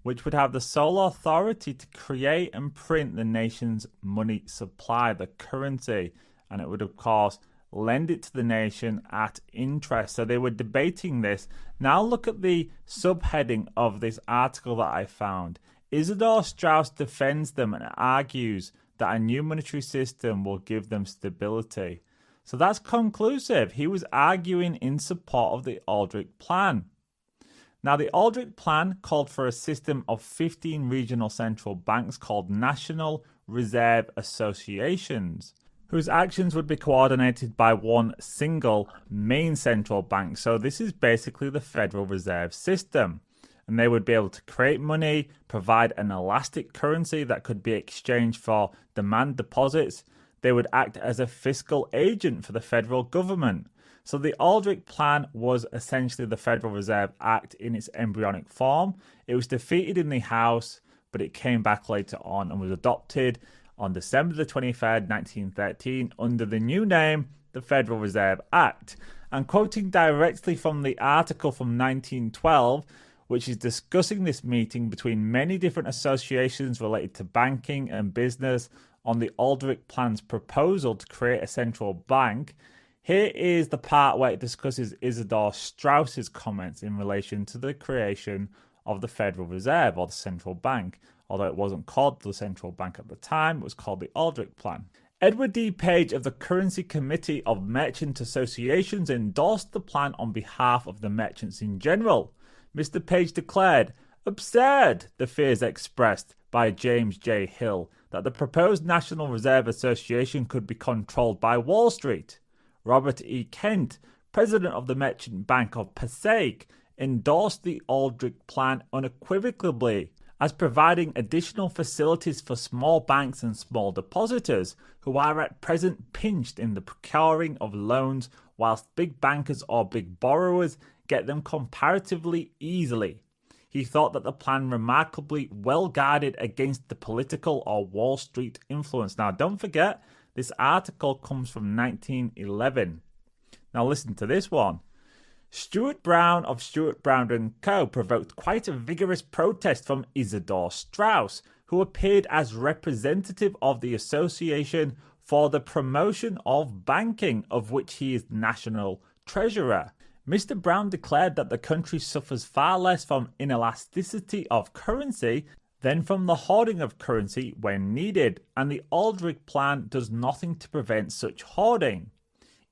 which would have the sole authority to create and print the nation's money supply, the currency. And it would, of course, lend it to the nation at interest. So they were debating this. Now look at the subheading of this article that I found. Isidor Strauss defends them and argues that a new monetary system will give them stability. So that's conclusive. He was arguing in support of the Aldrich Plan. Now, the Aldrich Plan called for a system of 15 regional central banks called National Reserve Associations, whose actions would be coordinated by one single main central bank. So this is basically the Federal Reserve System. And they would be able to create money, provide an elastic currency that could be exchanged for demand deposits. They would act as a fiscal agent for the federal government. So the Aldrich Plan was essentially the Federal Reserve Act in its embryonic form. It was defeated in the House, but it came back later on and was adopted on December the 23rd, 1913, under the new name, the Federal Reserve Act. And quoting directly from the article from 1912, which is discussing this meeting between many different associations related to banking and business on the Aldrich Plan's proposal to create a central bank, here is the part where it discusses Isidor Strauss's comments in relation to the creation of the Federal Reserve, or the central bank. Although it wasn't called the central bank at the time, it was called the Aldrich Plan. Edward D. Page of the Currency Committee of Merchant Associations endorsed the plan on behalf of the merchants in general. Mr. Page declared, "Absurd, the fears expressed by James J. Hill that the proposed National Reserve Association could be controlled by Wall Street. Robert E. Kent, president of the Merchant Bank of Passaic, endorsed the Aldrich plan unequivocally as providing additional facilities for small banks and small depositors who are at present pinched in the procuring of loans, whilst big bankers or big borrowers get them comparatively easily. He thought that the plan remarkably well guarded against the political or Wall Street influence. Now, don't forget, this article comes from 1911. Now, listen to this one. Stuart Brown of Stuart Brown & Co. provoked quite a vigorous protest from Isidor Straus, who appeared as representative of the Association for the Promotion of Banking, of which he is National Treasurer. Mr. Brown declared that the country suffers far less from inelasticity of currency than from the hoarding of currency when needed, and the Aldrich plan does nothing to prevent such hoarding.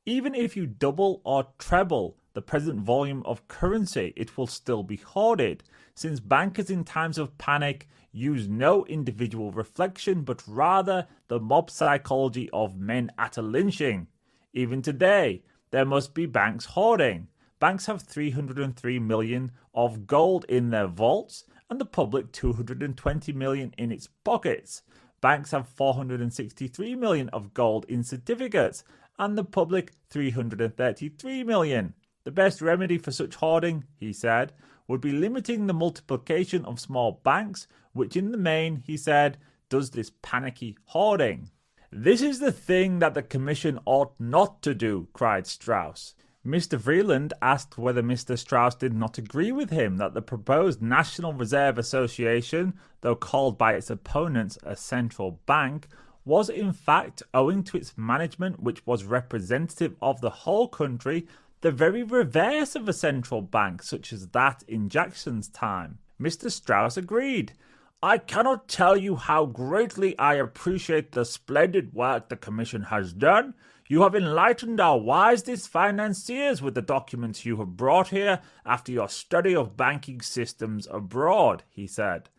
Even if you double or treble the present volume of currency, it will still be hoarded, since bankers in times of panic use no individual reflection, but rather the mob psychology of men at a lynching. Even today, there must be banks hoarding. Banks have 303 million of gold in their vaults, and the public 220 million in its pockets. Banks have 463 million of gold in certificates, and the public 333 million. The best remedy for such hoarding, he said, would be limiting the multiplication of small banks, which in the main, he said, does this panicky hoarding. This is the thing that the Commission ought not to do, cried Strauss. Mr. Vreeland asked whether Mr. Strauss did not agree with him that the proposed National Reserve Association, though called by its opponents a central bank, was in fact, owing to its management which was representative of the whole country, the very reverse of a central bank such as that in Jackson's time. Mr. Strauss agreed. I cannot tell you how greatly I appreciate the splendid work the Commission has done. You have enlightened our wisest financiers with the documents you have brought here after your study of banking systems abroad, he said.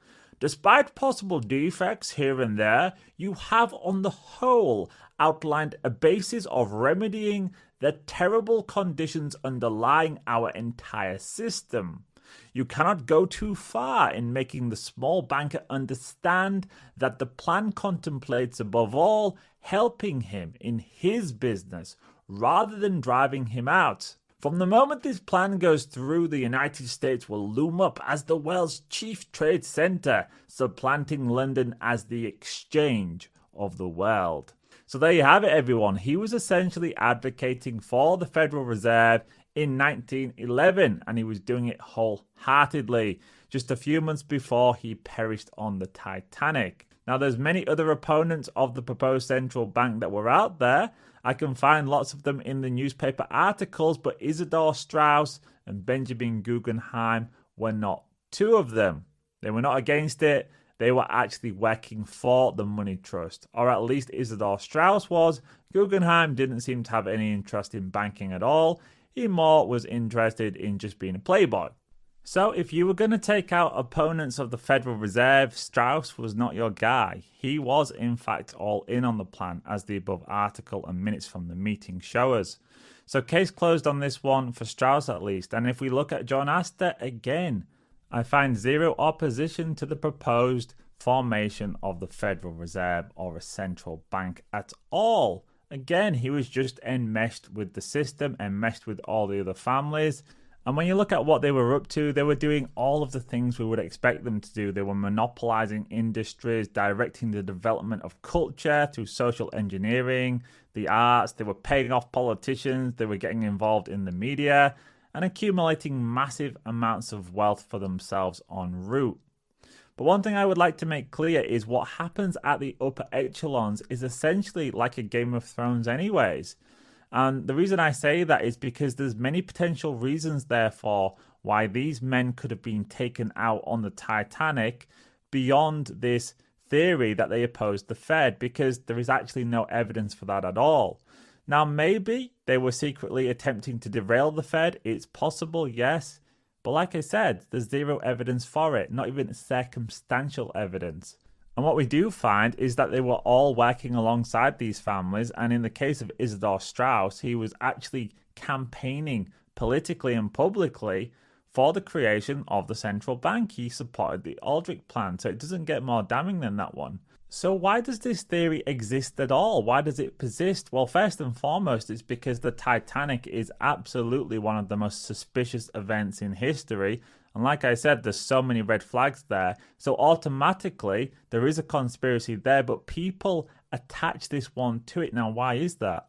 Despite possible defects here and there, you have on the whole outlined a basis of remedying the terrible conditions underlying our entire system. You cannot go too far in making the small banker understand that the plan contemplates above all helping him in his business rather than driving him out. From the moment this plan goes through, the United States will loom up as the world's chief trade center, supplanting London as the exchange of the world. So there you have it, everyone. He was essentially advocating for the Federal Reserve in 1911, and he was doing it wholeheartedly, just a few months before he perished on the Titanic. Now, there's many other opponents of the proposed central bank that were out there. I can find lots of them in the newspaper articles, but Isidor Straus and Benjamin Guggenheim were not two of them. They were not against it. They were actually working for the money trust, or at least Isidor Straus was. Guggenheim didn't seem to have any interest in banking at all. He more was interested in just being a playboy. So if you were going to take out opponents of the Federal Reserve, Strauss was not your guy. He was in fact all in on the plan, as the above article and minutes from the meeting show us. So case closed on this one, for Strauss at least. And if we look at John Astor again, I find zero opposition to the proposed formation of the Federal Reserve or a central bank at all. Again, he was just enmeshed with the system, enmeshed with all the other families. And when you look at what they were up to, they were doing all of the things we would expect them to do. They were monopolizing industries, directing the development of culture through social engineering, the arts. They were paying off politicians. They were getting involved in the media and accumulating massive amounts of wealth for themselves en route. But one thing I would like to make clear is what happens at the upper echelons is essentially like a Game of Thrones anyways. And the reason I say that is because there's many potential reasons, therefore, why these men could have been taken out on the Titanic beyond this theory that they opposed the Fed, because there is actually no evidence for that at all. Now, maybe they were secretly attempting to derail the Fed. It's possible, yes. But like I said, there's zero evidence for it, not even circumstantial evidence. And what we do find is that they were all working alongside these families. And in the case of Isidor Straus, he was actually campaigning politically and publicly for the creation of the central bank. He supported the Aldrich plan. So it doesn't get more damning than that one. So why does this theory exist at all? Why does it persist? Well, first and foremost, it's because the Titanic is absolutely one of the most suspicious events in history. And like I said, there's so many red flags there. So automatically, there is a conspiracy there, but people attach this one to it. Now, why is that?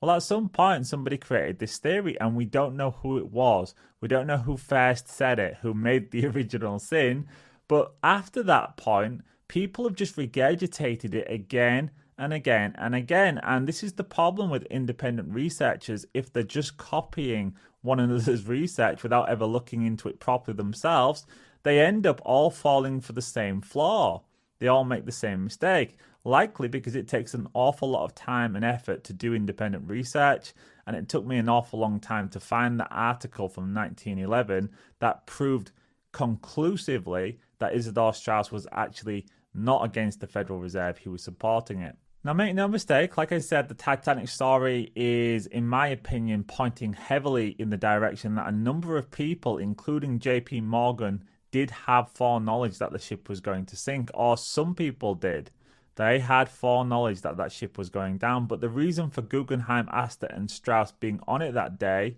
Well, at some point, somebody created this theory, and we don't know who it was. We don't know who first said it, who made the original sin. But after that point, people have just regurgitated it again and again and again. And this is the problem with independent researchers. If they're just copying one another's research without ever looking into it properly themselves, they end up all falling for the same flaw. They all make the same mistake, likely because it takes an awful lot of time and effort to do independent research. And it took me an awful long time to find the article from 1911 that proved conclusively that Isidor Straus was actually not against the Federal Reserve. He was supporting it. Now, make no mistake, like I said, the Titanic story is, in my opinion, pointing heavily in the direction that a number of people, including JP Morgan, did have foreknowledge that the ship was going to sink, or some people did. They had foreknowledge that that ship was going down, but the reason for Guggenheim, Astor and Strauss being on it that day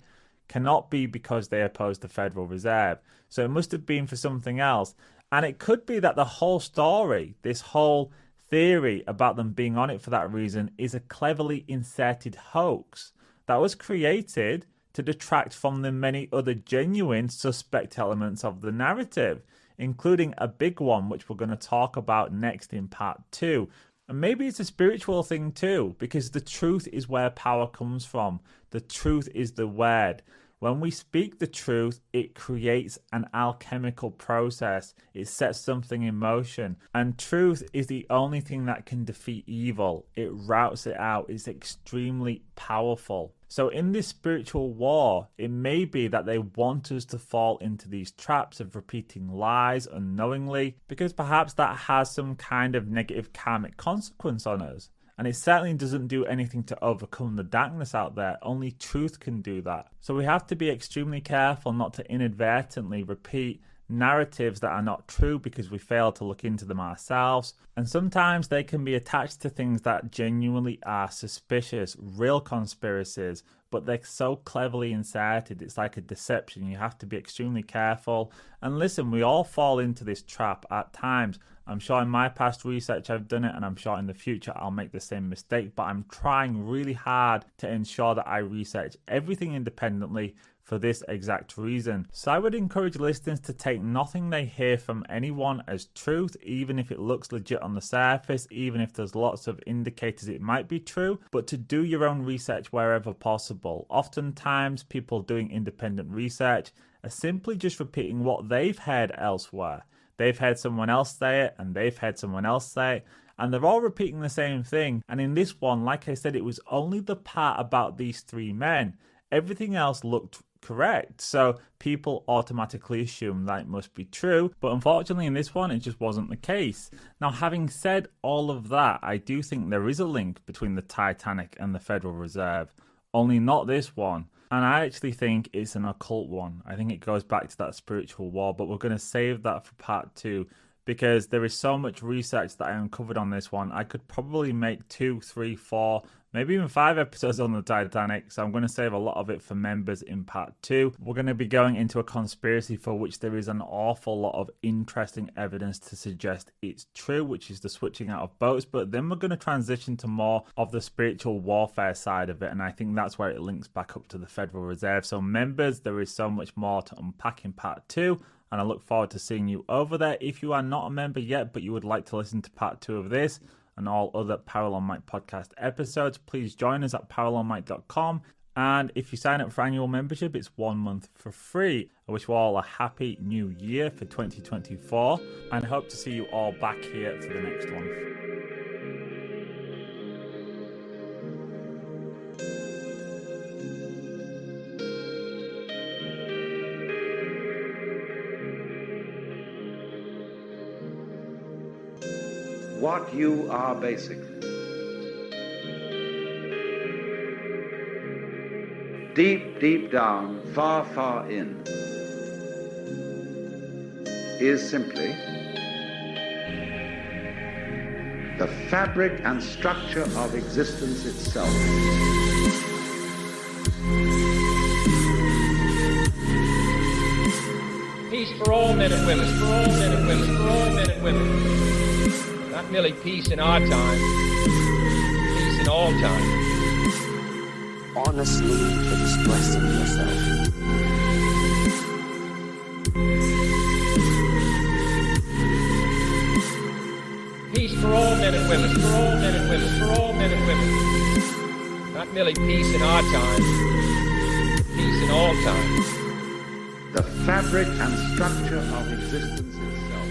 cannot be because they opposed the Federal Reserve. So it must have been for something else. And it could be that the whole story, this whole theory about them being on it for that reason, is a cleverly inserted hoax that was created to detract from the many other genuine suspect elements of the narrative, including a big one which we're going to talk about next in part 2. And maybe it's a spiritual thing too, because the truth is where power comes from. The truth is the word. When we speak the truth, it creates an alchemical process. It sets something in motion. And truth is the only thing that can defeat evil. It routs it out. It's extremely powerful. So in this spiritual war, it may be that they want us to fall into these traps of repeating lies unknowingly, because perhaps that has some kind of negative karmic consequence on us. And it certainly doesn't do anything to overcome the darkness out there. Only truth can do that. So we have to be extremely careful not to inadvertently repeat narratives that are not true because we fail to look into them ourselves. And sometimes they can be attached to things that genuinely are suspicious, real conspiracies, but they're so cleverly inserted. It's like a deception. You have to be extremely careful. And listen, we all fall into this trap at times. I'm sure in my past research I've done it, and I'm sure in the future I'll make the same mistake, but I'm trying really hard to ensure that I research everything independently for this exact reason. So I would encourage listeners to take nothing they hear from anyone as truth, even if it looks legit on the surface, even if there's lots of indicators it might be true, but to do your own research wherever possible. Oftentimes people doing independent research are simply just repeating what they've heard elsewhere. They've heard someone else say it, and they've heard someone else say it, and they're all repeating the same thing. And in this one, like I said, it was only the part about these three men. Everything else looked correct, so people automatically assume that it must be true, but unfortunately in this one it just wasn't the case. Now, having said all of that, I do think there is a link between the Titanic and the Federal Reserve, only not this one. And I actually think it's an occult one. I think it goes back to that spiritual war, but we're going to save that for part 2 because there is so much research that I uncovered on this one. I could probably make 2, 3, 4, maybe even 5 episodes on the Titanic, so I'm going to save a lot of it for members in part 2. We're going to be going into a conspiracy for which there is an awful lot of interesting evidence to suggest it's true, which is the switching out of boats, but then we're going to transition to more of the spiritual warfare side of it, and I think that's where it links back up to the Federal Reserve. So members, there is so much more to unpack in part 2, and I look forward to seeing you over there. If you are not a member yet, but you would like to listen to part 2 of this, and all other Parallel Mike podcast episodes, please join us at parallelmike.com. And if you sign up for annual membership, it's 1 month for free. I wish you all a happy new year for 2024 and hope to see you all back here for the next one. what you are basically. Deep, deep down, far, far in, is simply the fabric and structure of existence itself. Peace for all men and women, for all men and women, for all men and women. Not merely peace in our time, peace in all time. Honestly expressing yourself. Peace for all men and women, for all men and women, for all men and women. Not merely peace in our time, peace in all time. The fabric and structure of existence itself.